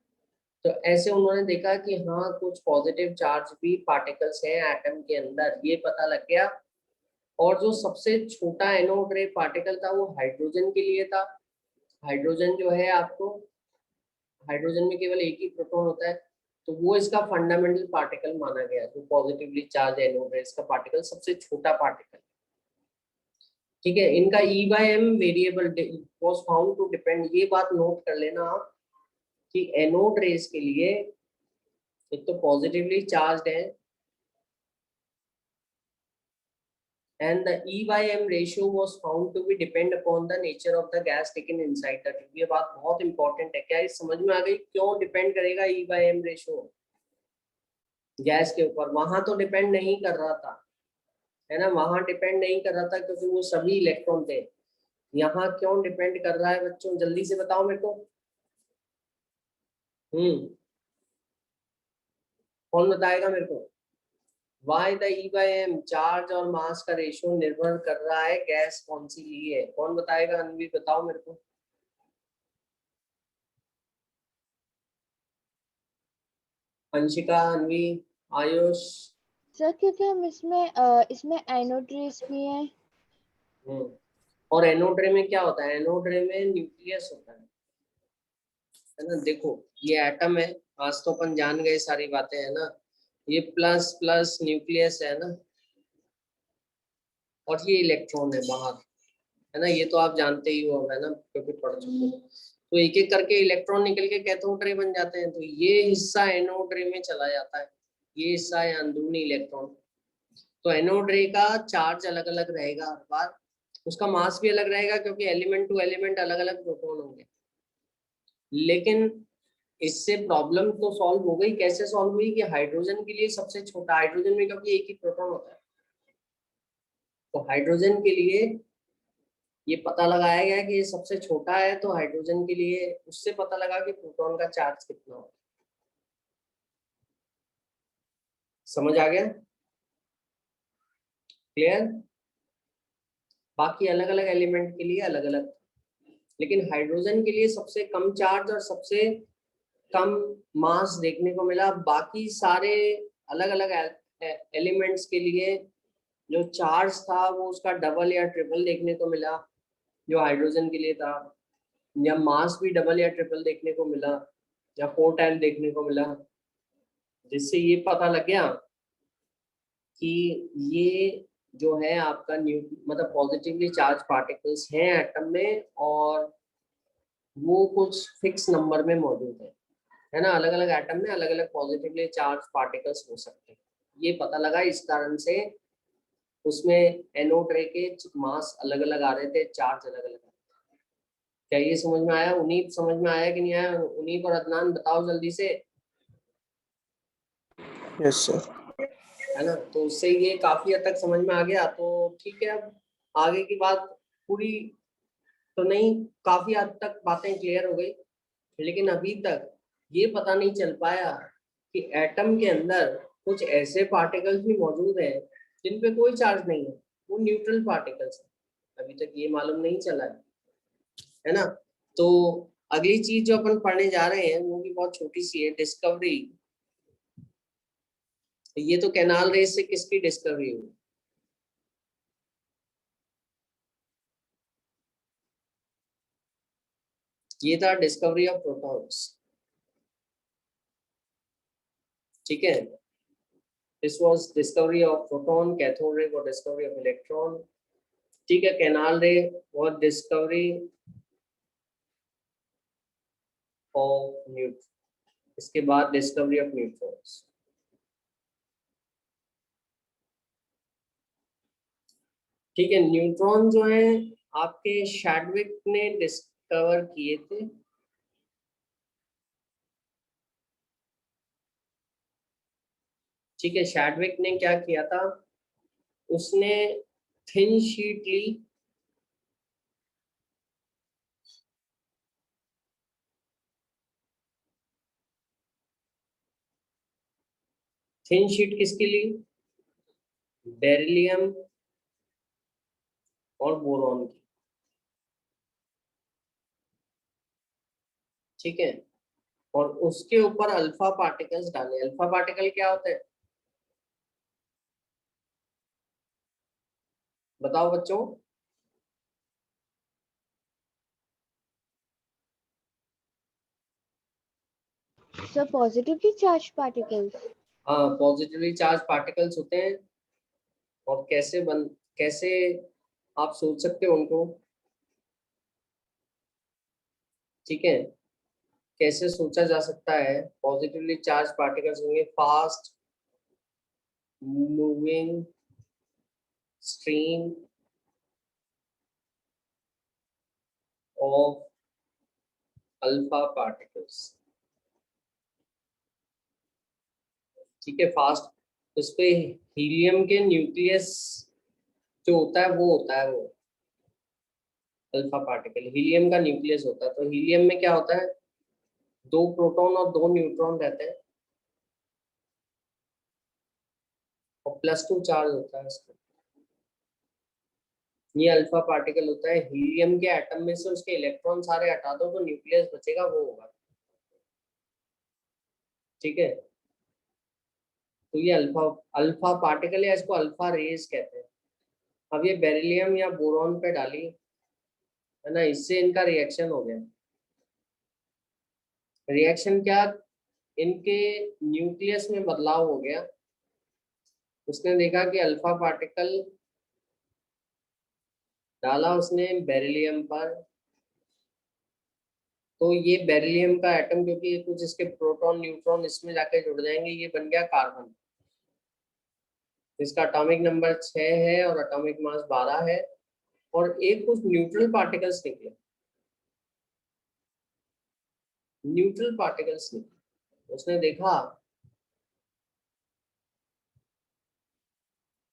A: तो ऐसे उन्होंने देखा कि हाँ, कुछ पॉजिटिव चार्ज भी पार्टिकल्स हैं एटम के अंदर, ये पता लग गया। और जो सबसे छोटा एनोड रे पार्टिकल था वो हाइड्रोजन के लिए था। हाइड्रोजन जो है आपको, हाइड्रोजन में केवल एक ही प्रोटॉन होता है, तो वो इसका फंडामेंटल पार्टिकल माना गया, जो पॉजिटिवली चार्ज एनोड रेस का पार्टिकल सबसे छोटा पार्टिकल। ठीक है, इनका E by M variable was found to depend, ये बात नोट कर लेना आप कि एनोड रेस के लिए एक तो पॉजिटिवली चार्ज्ड है and the E by M ratio was found to be depend upon the nature of the gas taken inside the tube। ये बात बहुत इंपॉर्टेंट है, क्या ये समझ में आ गई क्यों डिपेंड करेगा E by M ratio gas के ऊपर? वहां तो डिपेंड नहीं कर रहा था, है ना, वहां डिपेंड नहीं कर रहा था क्योंकि वो सभी इलेक्ट्रॉन थे। यहाँ क्यों डिपेंड कर रहा है बच्चों, जल्दी से बताओ मेरे को। कौन बताएगा मेरे को? Why the E by M charge और मास का रेशियो निर्भर कर रहा है गैस कौन सी ली है, कौन बताएगा? अनवी बताओ मेरे को। अंशिका, अनवी, आयुष।
C: सर क्योंकि हम इसमें एनोड रेस भी है।
A: और एनोड रे में क्या होता है? एनोड रे में न्यूक्लियस होता है ना। देखो ये एटम है, आज तो अपन जान गए सारी बातें, है ना। ये प्लस प्लस न्यूक्लियस है ना, और ये इलेक्ट्रॉन है बाहर, है ना। ये तो आप जानते ही हो, है ना, क्योंकि पढ़ चुके हो। तो एक एक करके इलेक्ट्रॉन निकल के कैथोड रे बन जाते हैं, तो ये हिस्सा एनोड रे में चला जाता है, ये हिस्सा है अंदरूनी इलेक्ट्रॉन। तो एनोड रे का चार्ज अलग अलग रहेगा हर बार, उसका मास भी अलग रहेगा क्योंकि एलिमेंट टू एलिमेंट अलग अलग प्रोटॉन होंगे। लेकिन इससे प्रॉब्लम तो सॉल्व हो गई। कैसे सॉल्व हुई? कि हाइड्रोजन के लिए सबसे छोटा, हाइड्रोजन में क्योंकि एक ही प्रोटॉन होता है, तो हाइड्रोजन के लिए ये पता लगाया गया कि ये सबसे छोटा है, तो हाइड्रोजन के लिए उससे पता लगा कि प्रोटॉन का चार्ज कितना होगा। समझ आ गया? क्लियर? बाकी अलग अलग एलिमेंट के लिए अलग अलग, लेकिन हाइड्रोजन के लिए सबसे कम चार्ज और सबसे कम मास देखने को मिला। बाकी सारे अलग अलग एलिमेंट्स के लिए जो चार्ज था वो उसका डबल या ट्रिपल देखने को मिला जो हाइड्रोजन के लिए था, या मास भी डबल या ट्रिपल देखने को मिला, या 4 टाइम देखने को मिला। जिससे ये पता लग गया कि ये जो है आपका मतलब पॉजिटिवली चार्ज पार्टिकल्स हैं एटम में, और वो कुछ फिक्स नंबर में मौजूद है ना। अलग अलग एटम में अलग अलग पॉजिटिवली चार्ज पार्टिकल्स हो सकते हैं, ये पता लगा। इस कारण से उसमें एनोड रे के मास अलग अलग आ रहे थे, चार्ज अलग अलग। क्या ये समझ में आया? उन्नीत समझ में आया कि नहीं आया? उन्नीत और अदनान बताओ जल्दी से।
D: Yes sir.
A: है ना, तो उससे ये काफी हद तक समझ में आ गया। तो ठीक है, अब आगे की बात पूरी तो नहीं, काफी हद तक बातें क्लियर हो गई, लेकिन अभी तक ये पता नहीं चल पाया कि एटम के अंदर कुछ ऐसे पार्टिकल्स भी मौजूद हैं जिन पे कोई चार्ज नहीं है, वो न्यूट्रल पार्टिकल्स हैं। अभी तक ये मालूम नहीं चला है ना। तो अगली चीज जो अपन पढ़ने जा रहे हैं वो भी बहुत छोटी सी है, डिस्कवरी। ये तो कैनाल रेस से किसकी डिस्कवरी हुई? ये था डिस्कवरी ऑफ प्रोटॉन्स। ठीक है, this was discovery of proton, cathode ray for discovery of electron. ठीक है, कैनाल रे और डिस्कवरी ऑफ न्यूट्रॉन, इसके बाद डिस्कवरी ऑफ न्यूट्रॉन्स। ठीक है, न्यूट्रॉन जो है आपके शैडविक ने डिस्कवर किए थे। ठीक है, शैडविक ने क्या किया था, उसने थिन शीट ली, थिन शीट किसकी ली? बेरिलियम और बोरॉन की। ठीक है, और उसके ऊपर अल्फा पार्टिकल्स डाले। अल्फा पार्टिकल क्या होते हैं बताओ बच्चों?
C: Sir positively charged particles.
A: हाँ, पॉजिटिवली चार्ज पार्टिकल्स होते हैं। और कैसे आप सोच सकते हो उनको, ठीक है। कैसे सोचा जा सकता है? पॉजिटिवली चार्ज पार्टिकल्स होंगे fast moving stream of alpha particles, ठीक है। फास्ट, उस पे हीलियम के न्यूक्लियस जो होता है वो होता है, वो अल्फा पार्टिकल हीलियम का न्यूक्लियस होता है। तो हीलियम में क्या होता है, 2 प्रोटॉन और 2 न्यूट्रॉन रहते हैं और +2 चार्ज होता है इसका। ये अल्फा पार्टिकल होता है। हीलियम के एटम में से उसके इलेक्ट्रॉन सारे हटा दो तो न्यूक्लियस बचेगा, वो होगा, ठीक है। तो ये अल्फा अल्फा पार्टिकल है, इसको अल्फा रेज कहते हैं। अब ये बेरिलियम या बोरॉन पे डाली है ना, इससे इनका रिएक्शन हो गया। रिएक्शन क्या, इनके न्यूक्लियस में बदलाव हो गया। उसने देखा कि अल्फा पार्टिकल डाला उसने बेरिलियम पर, तो ये बेरिलियम का एटम, क्योंकि ये कुछ इसके प्रोटॉन न्यूट्रॉन इसमें जाके जुड़ जाएंगे, ये बन गया कार्बन। इसका एटॉमिक नंबर 6 है और एटॉमिक मास 12 है। और एक कुछ न्यूट्रल पार्टिकल्स निकले, न्यूट्रल पार्टिकल्स निकले। उसने देखा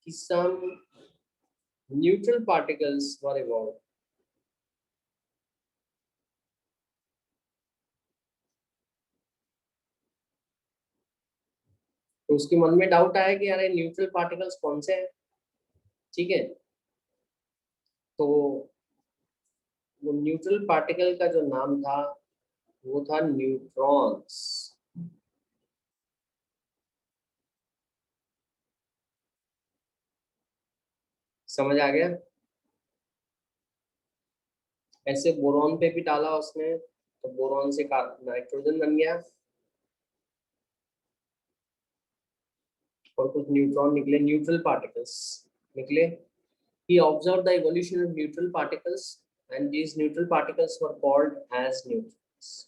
A: कि सम न्यूट्रल पार्टिकल्स वर इवॉल्व। तो उसके मन में डाउट आया कि यार न्यूट्रल पार्टिकल्स कौन से हैं, ठीक है। तो वो न्यूट्रल पार्टिकल का जो नाम था वो था न्यूट्रॉन्स। समझ आ गया? ऐसे बोरॉन पे भी डाला उसने, तो बोरॉन से नाइट्रोजन बन गया और कुछ न्यूट्रॉन निकले, न्यूट्रल पार्टिकल्स निकले। He observed the evolution of neutral particles and these neutral particles were called as neutrons.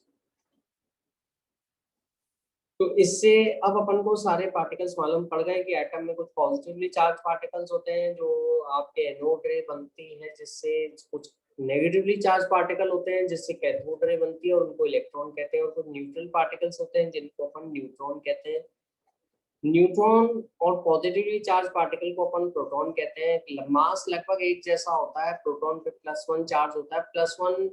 A: तो इससे अब अपन को सारे पार्टिकल्स मालूम पड़ गए कि एटम में कुछ पॉजिटिवली चार्ज पार्टिकल्स होते हैं जो आपके एनोड रे बनती है, जिससे कुछ नेगेटिवली चार्ज पार्टिकल होते हैं जिससे कैथोड रे बनती है और उनको इलेक्ट्रॉन कहते हैं, और कुछ न्यूट्रल पार्टिकल्स होते हैं जिनको अपन न्यूट्रॉन कहते हैं। न्यूट्रॉन और पॉजिटिवली चार्ज पार्टिकल को अपन प्रोटॉन कहते हैं। मास लगभग एक जैसा होता है, प्रोटॉन पे +1 चार्ज होता है, +1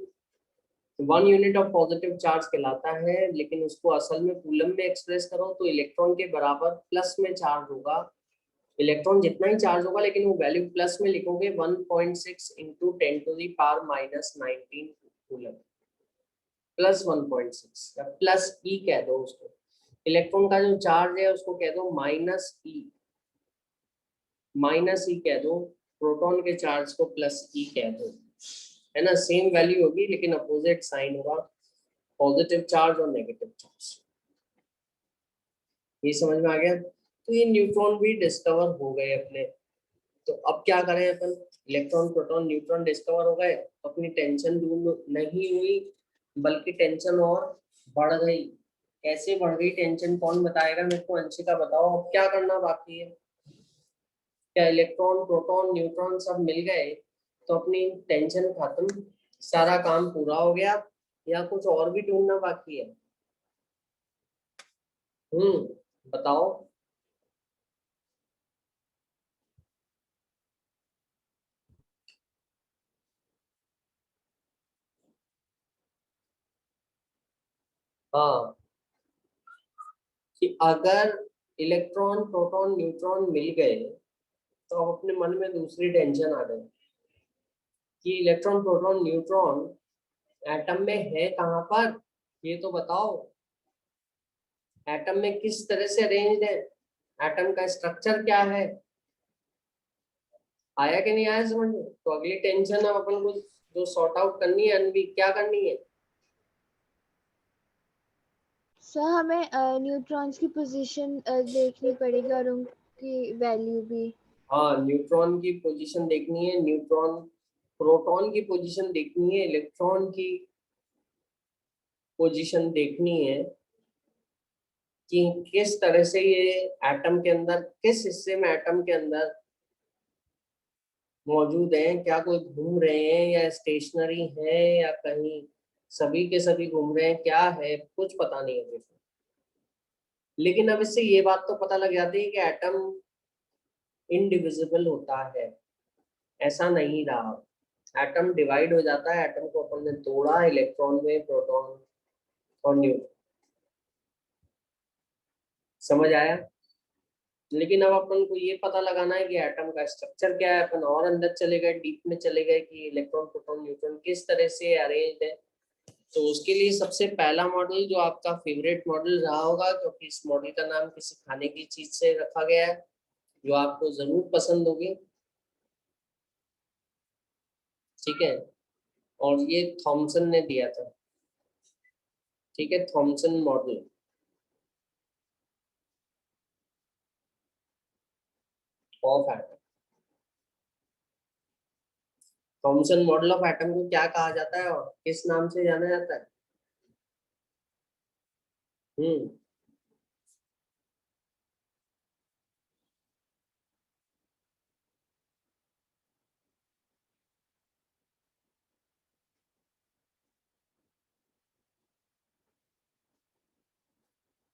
A: 1 यूनिट ऑफ पॉजिटिव चार्ज कहलाता है, लेकिन उसको असल में कूलम में एक्सप्रेस करो तो इलेक्ट्रॉन के बराबर प्लस में चार्ज होगा। इलेक्ट्रॉन जितना ही चार्ज होगा लेकिन वो वैल्यू प्लस में लिखोगे, 1.6 इंटू 10⁻⁻19 कूलम, +1.6 या प्लस ई कह दो उसको। इलेक्ट्रॉन का जो चार्ज है उसको कह दो माइनस ई कह दो। प्रोटॉन के चार्ज को +E कह दो, है ना। सेम वैल्यू होगी लेकिन अपोजिट साइन होगा, पॉजिटिव चार्ज और नेगेटिव चार्ज। ये समझ में आ गया? तो ये न्यूट्रॉन भी डिस्कवर हो गए अपने। तो अब क्या करें अपन, इलेक्ट्रॉन प्रोटॉन न्यूट्रॉन डिस्कवर हो गए, अपनी टेंशन दूर नहीं हुई बल्कि टेंशन और बढ़ गई। कैसे बढ़ गई टेंशन, कौन बताएगा मेरे को? अंशिका बताओ, अब क्या करना बाकी है? क्या इलेक्ट्रॉन प्रोटॉन न्यूट्रॉन सब मिल गए तो अपनी टेंशन खत्म, सारा काम पूरा हो गया, या कुछ और भी ढूंढना बाकी है? बताओ। हाँ, कि अगर इलेक्ट्रॉन प्रोटॉन न्यूट्रॉन मिल गए तो अब अपने मन में दूसरी टेंशन आ गई कि इलेक्ट्रॉन प्रोटॉन न्यूट्रॉन एटम में है कहाँ पर, ये तो बताओ। एटम में किस तरह से अरेंज्ड है, एटम का स्ट्रक्चर क्या है? आया कि नहीं आया समझ में? तो अगली टेंशन अब अपन को जो सॉर्ट आउट करनी है, अनवी क्या करनी है?
C: सर हमें न्यूट्रॉन्स की पोजीशन देखनी पड़ेगी और उनकी वैल्यू भी।
A: हाँ, न्यूट्रॉन की पोजीशन देखनी है, न्यूट्रॉन प्रोटॉन की पोजीशन देखनी है, इलेक्ट्रॉन की पोजीशन देखनी है कि किस तरह से ये एटम के अंदर, किस हिस्से में एटम के अंदर मौजूद हैं, क्या कोई घूम रहे हैं या स्टेशनरी हैं या कहीं सभी के सभी घूम रहे हैं, क्या है कुछ पता नहीं है मुझे। लेकिन अब इससे ये बात तो पता लग जाती है कि एटम इनडिविजिबल होता है, ऐसा नहीं रहा। एटम डिवाइड हो जाता है, एटम को अपन ने तोड़ा इलेक्ट्रॉन में, प्रोटॉन और न्यूट्रॉन। समझ आया? लेकिन अब अपन को ये पता लगाना है कि एटम का स्ट्रक्चर क्या है। अपन और अंदर चले गए, डीप में चले गए कि इलेक्ट्रॉन प्रोटॉन न्यूट्रॉन किस तरह से अरेंज्ड है। तो उसके लिए सबसे पहला मॉडल जो आपका फेवरेट मॉडल रहा होगा, क्योंकि इस मॉडल का नाम किसी खाने की चीज से रखा गया है जो आपको जरूर पसंद होगी, ठीक है। और ये थॉमसन ने दिया था, ठीक है, Thompson model of atom. Thompson model of atom को क्या कहा जाता है और किस नाम से जाना जाता है? हम्म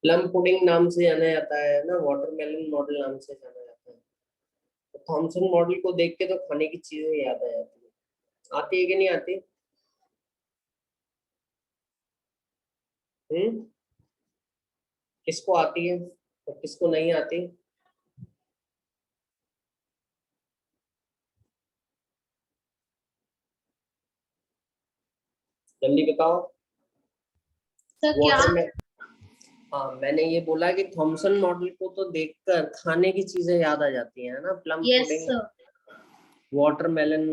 A: प्लम पुडिंग नाम से जाना जाता है ना, वाटरमेलन मॉडल नाम से जाना जाता है। तो थॉमसन मॉडल को देख के तो खाने की चीजें याद आ जाती है। आती है कि नहीं आती? हम्म किसको आती है और किसको नहीं आती? जल्दी बताओ।
E: सर क्या?
A: वाटर में, हाँ मैंने ये बोला कि थॉमसन मॉडल को तो देखकर खाने की चीजें याद आ जाती है ना, plum
E: yes
A: pudding,
E: sir.
A: Watermelon,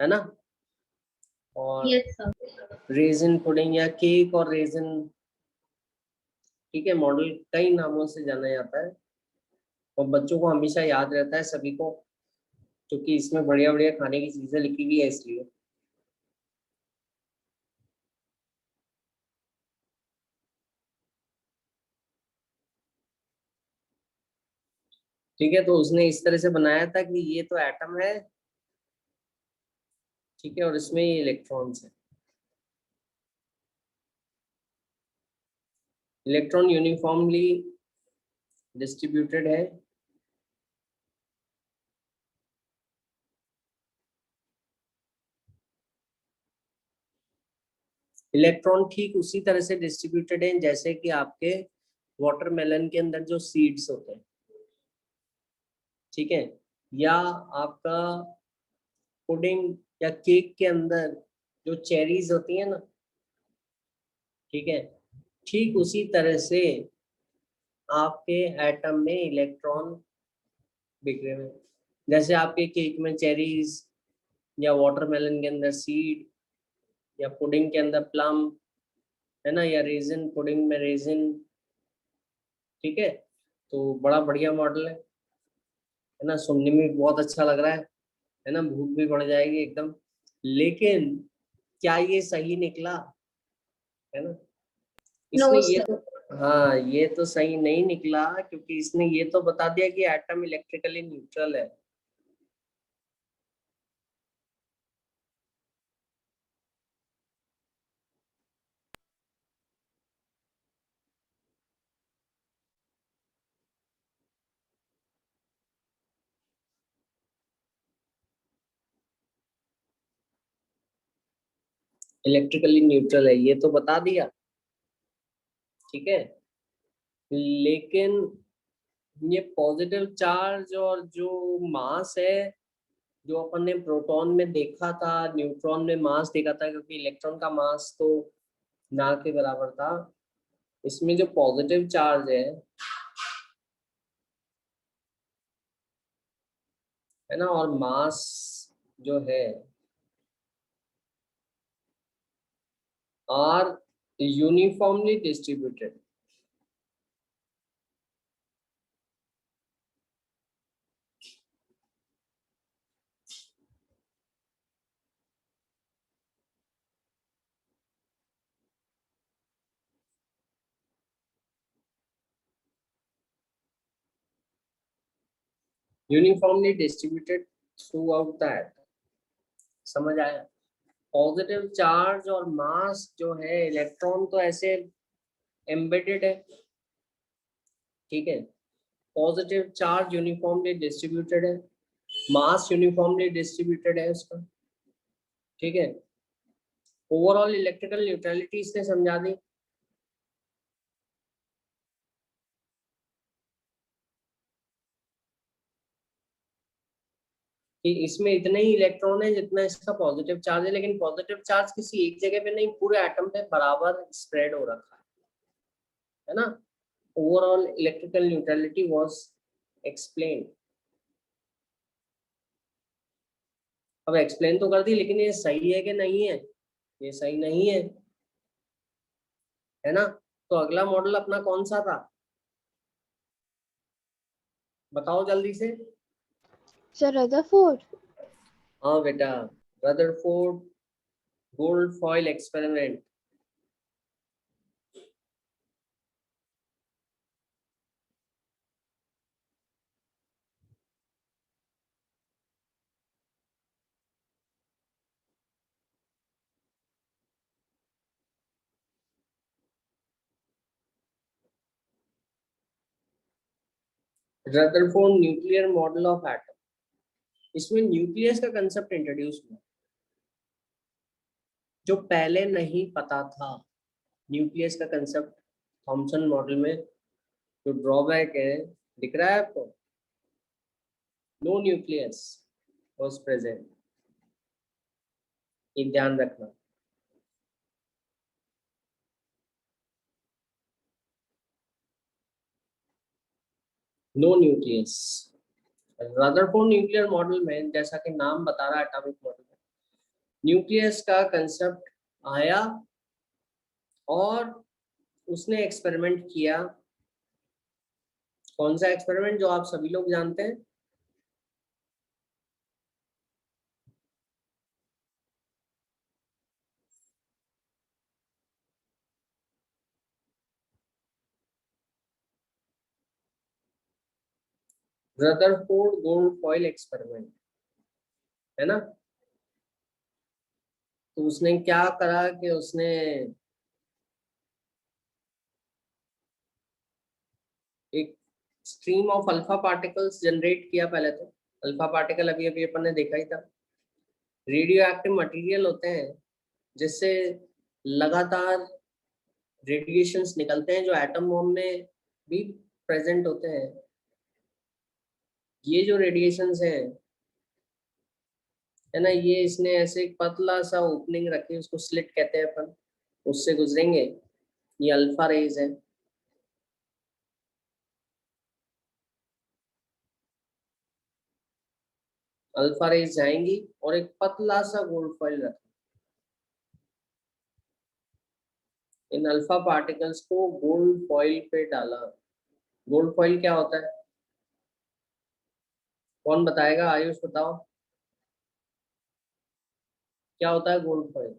A: है ना, और
E: यस सर।
A: रेजिन पुडिंग या केक और रेजिन, ठीक है। मॉडल कई नामों से जाना जाता है और बच्चों को हमेशा याद रहता है सभी को, क्योंकि इसमें बढ़िया बढ़िया खाने की चीजें लिखी हुई है इसलिए। ठीक है, तो उसने इस तरह से बनाया था कि ये तो एटम है, ठीक है, और इसमें ये इलेक्ट्रॉन्स है। इलेक्ट्रॉन यूनिफॉर्मली डिस्ट्रीब्यूटेड है, इलेक्ट्रॉन ठीक उसी तरह से डिस्ट्रीब्यूटेड है जैसे कि आपके वाटरमेलन के अंदर जो सीड्स होते हैं, ठीक है, या आपका पुडिंग या केक के अंदर जो चेरीज होती है ना, ठीक है, ठीक उसी तरह से आपके एटम में इलेक्ट्रॉन बिखरे हुए हैं। जैसे आपके केक में चेरीज, या वाटरमेलन के अंदर सीड, या पुडिंग के अंदर प्लम, है ना, या रेजिन, पुडिंग में रेजिन, ठीक है। तो बड़ा बढ़िया मॉडल है ना, सुनने में भी बहुत अच्छा लग रहा है ना, भूख भी बढ़ जाएगी एकदम। लेकिन क्या ये सही निकला, है ना?
E: नो
A: इसने ये
E: सर।
A: तो, हाँ ये तो सही नहीं निकला, क्योंकि इसने ये तो बता दिया कि एटम इलेक्ट्रिकली न्यूट्रल है। इलेक्ट्रिकली न्यूट्रल है ये तो बता दिया, ठीक है। लेकिन ये पॉजिटिव चार्ज और जो मास है, जो अपन ने प्रोटॉन में देखा था, न्यूट्रॉन में मास देखा था, क्योंकि इलेक्ट्रॉन का मास तो ना के बराबर था। इसमें जो पॉजिटिव चार्ज है ना, और मास जो है, are uniformly distributed. Uniformly distributed throughout the atom. समझ आया? पॉजिटिव चार्ज और मास जो है, इलेक्ट्रॉन तो ऐसे एम्बेडेड है, ठीक है। पॉजिटिव चार्ज यूनिफॉर्मली डिस्ट्रीब्यूटेड है, मास यूनिफॉर्मली डिस्ट्रीब्यूटेड है उसका, ठीक है। ओवरऑल इलेक्ट्रिकल न्यूट्रलिटी इसने समझा दी। कि इसमें इतने ही इलेक्ट्रॉन है जितना इसका पॉजिटिव चार्ज है, लेकिन पॉजिटिव चार्ज किसी एक जगह पे नहीं, पूरे एटम पे बराबर स्प्रेड हो रखा है ना। Overall electrical neutrality was explained. अब एक्सप्लेन तो कर दी, लेकिन ये सही है कि नहीं है? ये सही नहीं है ना। तो अगला मॉडल अपना कौन सा था, बताओ जल्दी से।
C: Sir Rutherford.
A: हाँ बेटा, Rutherford gold foil experiment. Rutherford nuclear model of atom, इसमें न्यूक्लियस का कंसेप्ट इंट्रोड्यूस हुआ जो पहले नहीं पता था। न्यूक्लियस का कंसेप्ट थॉमसन मॉडल में जो ड्रॉबैक है, दिख रहा है आपको? नो न्यूक्लियस वाज प्रेजेंट, ये ध्यान रखना। No nucleus. Rutherford nuclear model में, जैसा कि नाम बता रहा है एटॉमिक मॉडल में, न्यूक्लियस का कंसेप्ट आया और उसने एक्सपेरिमेंट किया। कौन सा एक्सपेरिमेंट, जो आप सभी लोग जानते हैं? रदरफोर्ड गोल्ड फॉइल एक्सपेरिमेंट, है ना। तो उसने क्या करा कि उसने एक stream of alpha particles generate किया। पहले तो अल्फा पार्टिकल अभी अभी अपन ने देखा ही था, रेडियो एक्टिव मटेरियल होते हैं जिससे लगातार रेडिएशंस निकलते हैं जो एटम बॉम्ब में भी प्रेजेंट होते हैं। ये जो रेडिएशंस हैं, है ना, ये इसने ऐसे एक पतला सा ओपनिंग रखी, उसको स्लिट कहते हैं अपन, उससे गुजरेंगे। ये अल्फा रेज है। अल्फा रेज जाएंगी और एक पतला सा गोल्ड फॉइल रखें। इन अल्फा पार्टिकल्स को गोल्ड फॉइल पे डाला। गोल्ड फॉइल क्या होता है, कौन बताएगा? आयुष बताओ, क्या होता है गोल्ड फॉइल?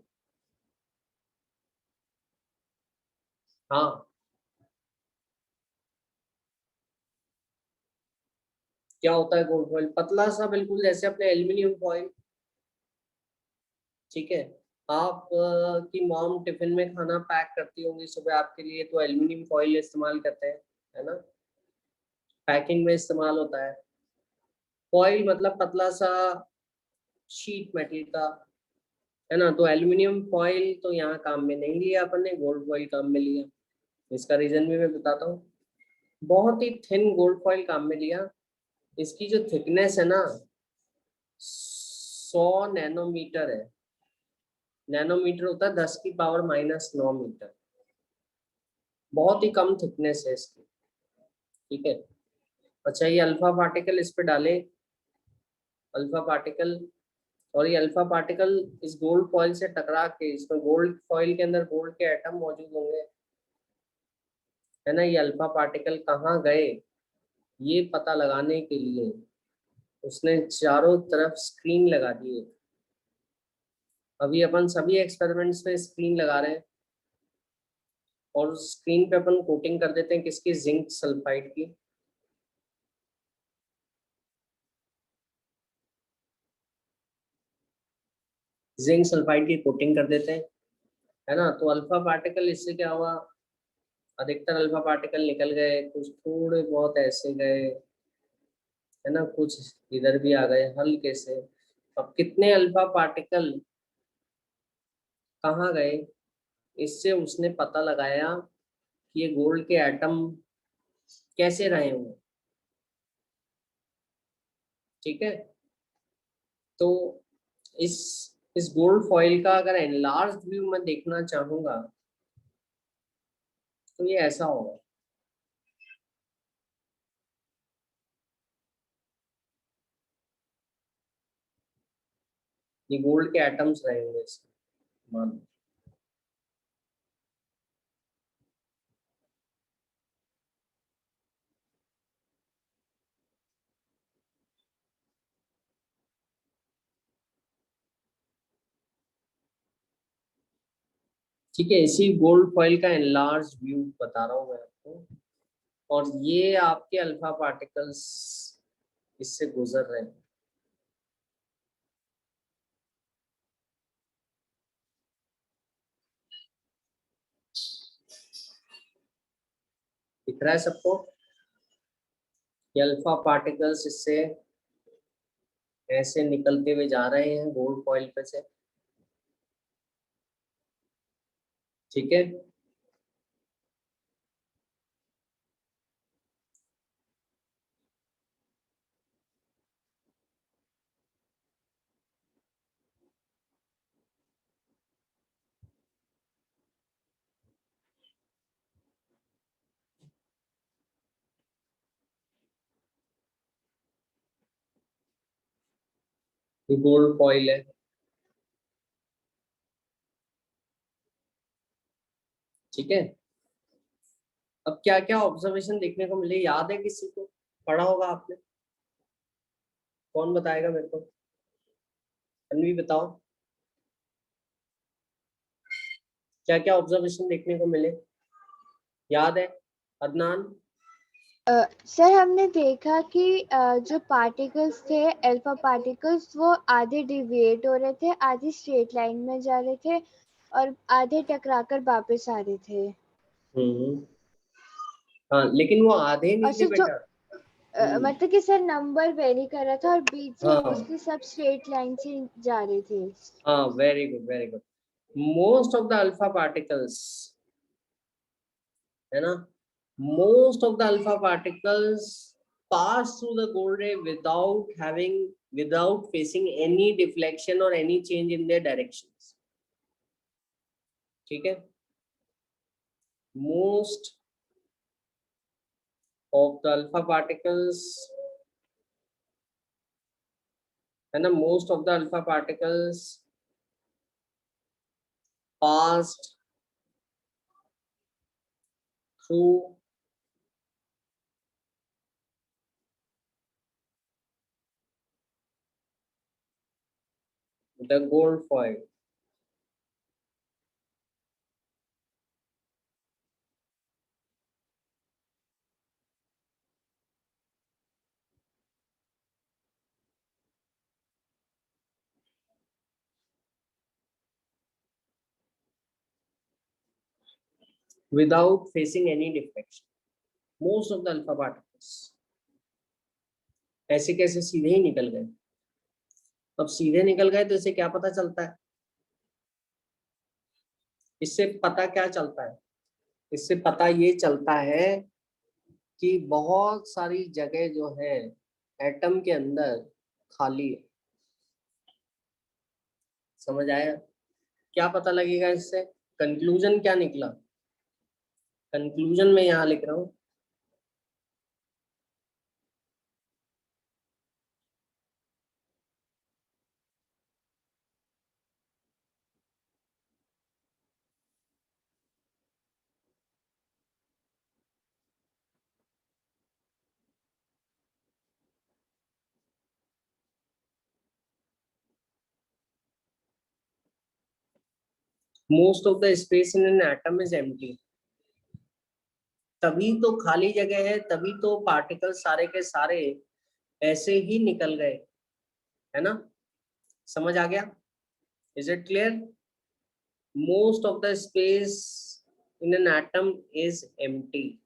A: हाँ, क्या होता है गोल्ड फॉइल? पतला सा, बिल्कुल जैसे अपने एल्यूमिनियम फॉइल, ठीक है। आप की मॉम टिफिन में खाना पैक करती होंगी सुबह आपके लिए, तो एल्यूमिनियम फॉइल इस्तेमाल करते हैं, है ना, पैकिंग में इस्तेमाल होता है। फॉइल मतलब पतला सा शीट मेटल का, है ना। तो एल्यूमिनियम फॉइल तो यहाँ काम में नहीं लिया अपन ने, गोल्ड फॉइल काम में लिया। इसका रीजन भी मैं बताता हूँ। बहुत ही थिन गोल्ड फॉइल काम में लिया। इसकी जो थिकनेस है ना, 100 नैनोमीटर है। नैनोमीटर होता है 10⁻⁻⁹ मीटर। बहुत ही कम थिकनेस है इसकी, ठीक है। अच्छा, ये अल्फा पार्टिकल इस पे डाले, अल्फा पार्टिकल, और ये अल्फा पार्टिकल इस गोल्ड फॉइल से टकरा के, इसमें गोल्ड फॉइल के अंदर गोल्ड के एटम मौजूद होंगे, है ना। ये अल्फा पार्टिकल कहाँ गए, ये पता लगाने के लिए उसने चारों तरफ स्क्रीन लगा दी है। अभी अपन सभी एक्सपेरिमेंट्स में स्क्रीन लगा रहे हैं, और उस स्क्रीन पे अपन कोटिंग कर देते हैं किसकी, जिंक सल्फाइड की। जिंक सल्फाइड की कोटिंग कर देते हैं, है ना। तो अल्फा पार्टिकल इससे क्या हुआ, अधिकतर अल्फा पार्टिकल निकल गए, कुछ थोड़े बहुत ऐसे गए, है ना, कुछ इधर भी आ गए हल्के से। अब कितने अल्फा पार्टिकल कहाँ गए, इससे उसने पता लगाया कि ये गोल्ड के एटम कैसे रहे होंगे। ठीक है, तो इस इस गोल्ड फॉइल का अगर एनलार्ज व्यू मैं देखना चाहूंगा तो ये ऐसा होगा। ये गोल्ड के एटम्स रहे होंगे इसमें, मान लो। ठीक है, इसी गोल्ड फॉइल का एनलार्ज व्यू बता रहा हूँ मैं आपको, और ये आपके अल्फा पार्टिकल्स इससे गुजर रहे हैं। दिख रहा है सबको, ये अल्फा पार्टिकल्स इससे ऐसे निकलते हुए जा रहे हैं गोल्ड फॉइल पे से। ठीक है, ये गोल्ड फॉइल है। ठीक है, अब क्या क्या ऑब्जर्वेशन देखने को मिले, याद है किसी को, पढ़ा होगा आपने, कौन बताएगा मेरे को, अनवी बताओ, क्या क्या ऑब्जर्वेशन देखने को मिले, याद है अदनान?
C: सर हमने देखा कि जो पार्टिकल्स थे अल्फा पार्टिकल्स वो आधे डिविएट हो रहे थे, आधे स्ट्रेट लाइन में जा रहे थे और आधे टकराकर वापस आ रहे थे।
A: हाँ, लेकिन वो आधे नहीं
C: और
A: थे
C: सिर्फ जो
A: बेटा।
C: मतलब कि सर नंबर वेरी कर रहा था और बीच से
A: हाँ
C: मोस्टली सब स्ट्रेट लाइन से जा रहे थे।
A: हाँ, very good very good. Most of the alpha particles, है ना, most of the alpha particles pass through the gold ray without facing any deflection or any change in their directions. ठीक है, most of the alpha particles, है ना, most of the alpha particles passed through the gold foil. Without facing any deflection, most of the alpha particles ऐसे कैसे सीधे ही निकल गए। अब सीधे निकल गए तो इससे क्या पता चलता है, इससे पता क्या चलता है, इससे पता ये चलता है कि बहुत सारी जगह जो है एटम के अंदर खाली है। समझ आया? क्या पता लगेगा इससे, कंक्लूजन क्या निकला, कंक्लूजन में यहाँ लिख रहा हूँ, most of the space in an atom is empty. तभी तो खाली जगह है, तभी तो पार्टिकल सारे के सारे ऐसे ही निकल गए, है ना। समझ आ गया? Is it clear? Most of the space in an atom is empty.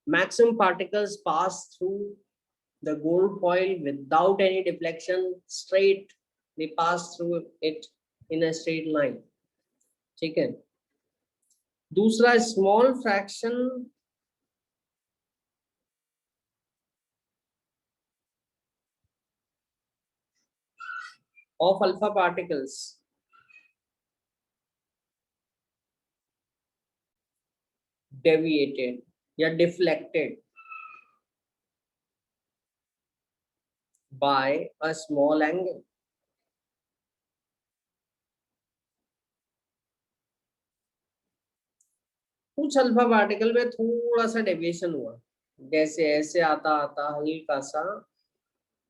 A: Maximum particles pass through the gold foil without any deflection, straight. They pass through it in a straight line. ठीक है. दूसरा, small fraction of alpha particles deviated या deflected by a small angle. कुछ alpha particle में थोड़ा सा deviation हुआ, जैसे ऐसे आता आता हल्का सा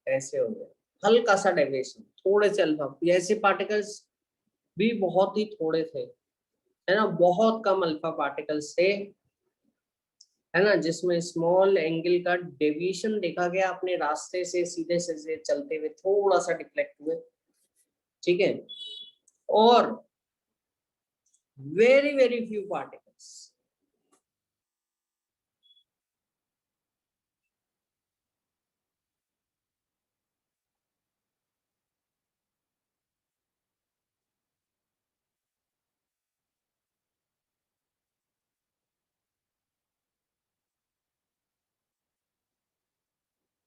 A: ऐसे हो गया, हल्का सा डेविएशन, थोड़े से अल्फा. ऐसे पार्टिकल्स भी बहुत ही थोड़े थे, है ना, बहुत कम अल्फा पार्टिकल्स थे, है ना, जिसमें स्मॉल एंगल का डेविएशन देखा गया, अपने रास्ते से सीधे से चलते हुए थोड़ा सा डिफ्लेक्ट हुए. ठीक है. और very very few particles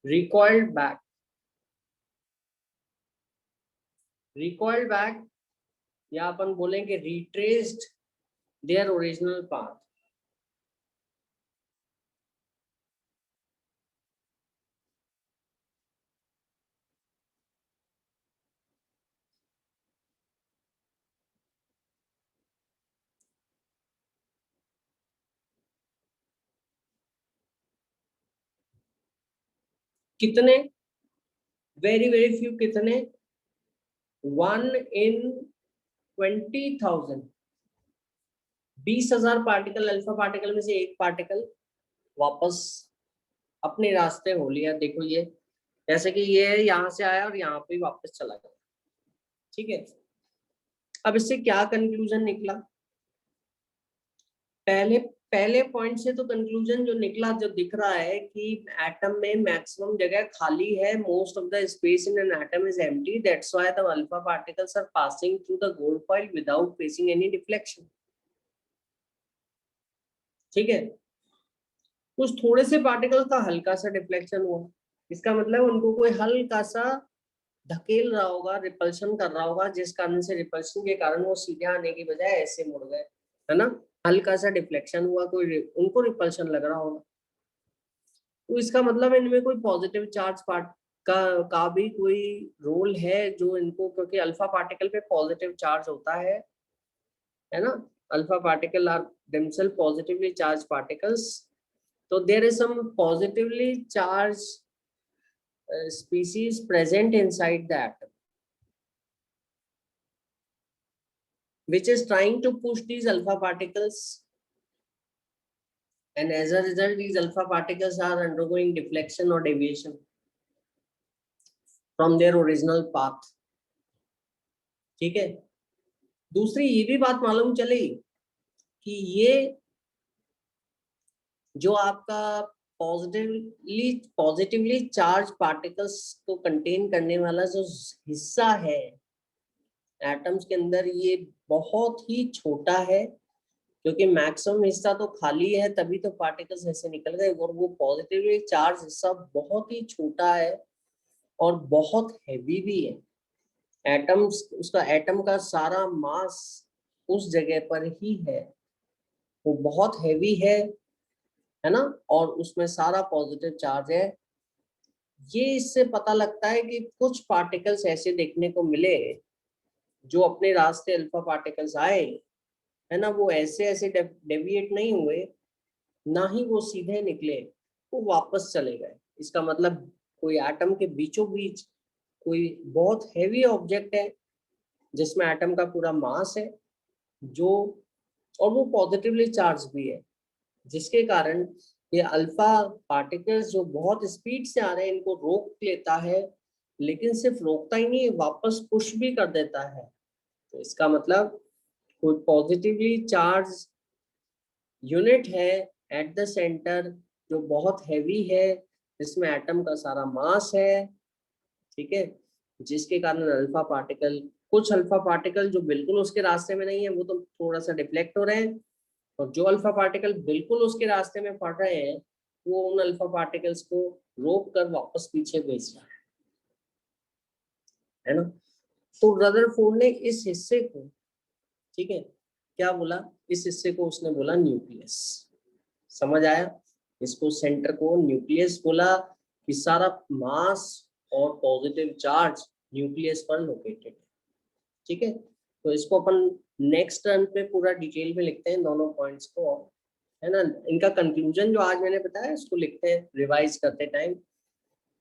A: recoiled back. Recoiled back या अपन बोलेंगे retraced their original path. कितने? Very very few. कितने? 1 in 20,000. 20,000 पार्टिकल, अल्फा पार्टिकल में से एक पार्टिकल वापस अपने रास्ते हो लिया. देखो ये जैसे कि ये यहाँ से आया और यहाँ पे वापस चला गया. ठीक है. अब इससे क्या कंक्लूजन निकला? पहले पॉइंट से तो कंक्लूजन जो निकला, जो दिख रहा है कि एटम में मैक्सिमम जगह खाली है. Most of the space in an atom is empty. That's why the alpha particles are passing through the gold foil without facing any deflection. ठीक है. कुछ थोड़े से पार्टिकल्स का हल्का सा डिफ्लेक्शन हुआ, इसका मतलब उनको कोई हल्का सा धकेल रहा होगा, रिपल्शन कर रहा होगा, जिस कारण से रिपल्शन के कारण वो सीधे आने की बजाय ऐसे मुड़ गए, है ना. हल्का सा डिफ्लेक्शन हुआ, कोई उनको रिपल्शन लग रहा होगा. तो इसका मतलब इनमें कोई पॉजिटिव चार्ज पार्ट का भी कोई रोल है जो इनको, क्योंकि अल्फा पार्टिकल पे पॉजिटिव चार्ज होता है ना. Alpha particle are themselves positively charged particles. तो there is some positively charged species present inside the atom, which is trying to push these alpha particles, and as a result these alpha particles are undergoing deflection or deviation from their original path. ठीक है. दूसरी ये भी बात मालूम चली कि ये जो आपका पॉजिटिवली चार्ज पार्टिकल्स को कंटेन करने वाला जो हिस्सा है एटम्स के अंदर, ये बहुत ही छोटा है, क्योंकि मैक्सिमम हिस्सा तो खाली है, तभी तो पार्टिकल्स ऐसे निकल गए. और वो पॉजिटिवली चार्ज हिस्सा बहुत ही छोटा है और बहुत हैवी भी है. एटम्स, उसका एटम का सारा मास उस जगह पर ही है, वो बहुत हैवी है ना, और उसमें सारा पॉजिटिव चार्ज है. ये इससे पता लगता है कि कुछ पार्टिकल्स ऐसे देखने को मिले जो अपने रास्ते अल्फा पार्टिकल्स आए, है ना, वो ऐसे ऐसे डेविएट नहीं हुए, ना ही वो सीधे निकले, वो वापस चले गए. इसका मतलब कोई एटम के बीचों बीच कोई बहुत हैवी ऑब्जेक्ट है जिसमें एटम का पूरा मास है, जो, और वो पॉजिटिवली चार्ज भी है, जिसके कारण ये अल्फा पार्टिकल्स जो बहुत स्पीड से आ रहे हैं इनको रोक लेता है लेकिन सिर्फ रोकता ही नहीं, वापस पुश भी कर देता है। तो इसका मतलब कोई पॉजिटिवली चार्ज यूनिट है एट द सेंटर जो बहुत हैवी है, जिसमें एटम का सारा मास है, ठीक है, जिसके कारण अल्फा पार्टिकल, कुछ अल्फा पार्टिकल जो बिल्कुल उसके रास्ते में नहीं है वो तो थोड़ा सा डिफ्लेक्ट हो रहे हैं, और जो अल्फा पार्टिकल बिल्कुल उसके रास्ते में पड़ रहे हैं वो उन अल्फा पार्टिकल्स को रोक कर वापस पीछे भेज रहा है ना। तो रदरफोर्ड ने इस हिस्से को, ठीक है, क्या बोला, इस हिस्से को उसने बोला न्यूक्लियस। समझ आया? इसको सेंटर को न्यूक्लियस बोला कि सारा मास और पॉजिटिव चार्ज न्यूक्लियस पर लोकेटेड है, ठीक है। तो इसको अपन नेक्स्ट टर्न पे पूरा डिटेल में लिखते हैं दोनों पॉइंट्स को, है ना। इनका कंक्लूजन जो आज मैंने बताया इसको लिखते हैं रिवाइज करते टाइम,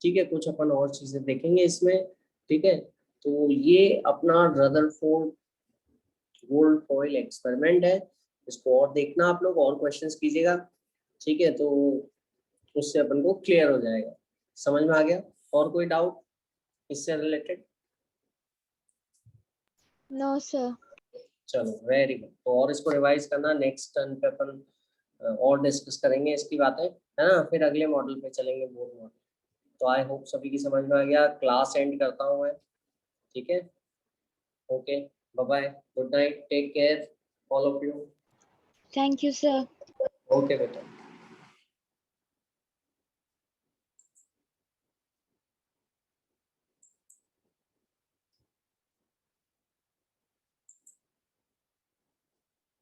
A: ठीक है। कुछ अपन और चीजें देखेंगे इसमें, ठीक है। तो ये अपना रदरफोर्ड गोल्ड फॉइल एक्सपेरिमेंट है, इसको और देखना आप लोग, और क्वेश्चंस कीजिएगा, ठीक है। तो उससे अपन को क्लियर हो जाएगा, समझ में आ गया। और कोई डाउट इससे रिलेटेड?
C: No sir.
A: चलो वेरी गुड। तो और इसको रिवाइज करना, नेक्स्ट टर्न पे अपन और डिस्कस करेंगे इसकी बातें, है ना। फिर अगले मॉडल पे चलेंगे, बोर्ड मॉडल। तो आई होप सभी की समझ में आ गया। क्लास एंड करता हूँ मैं, ठीक है। Okay, bye bye, good night, take care all of you.
C: Thank you sir.
A: Okay बेटा।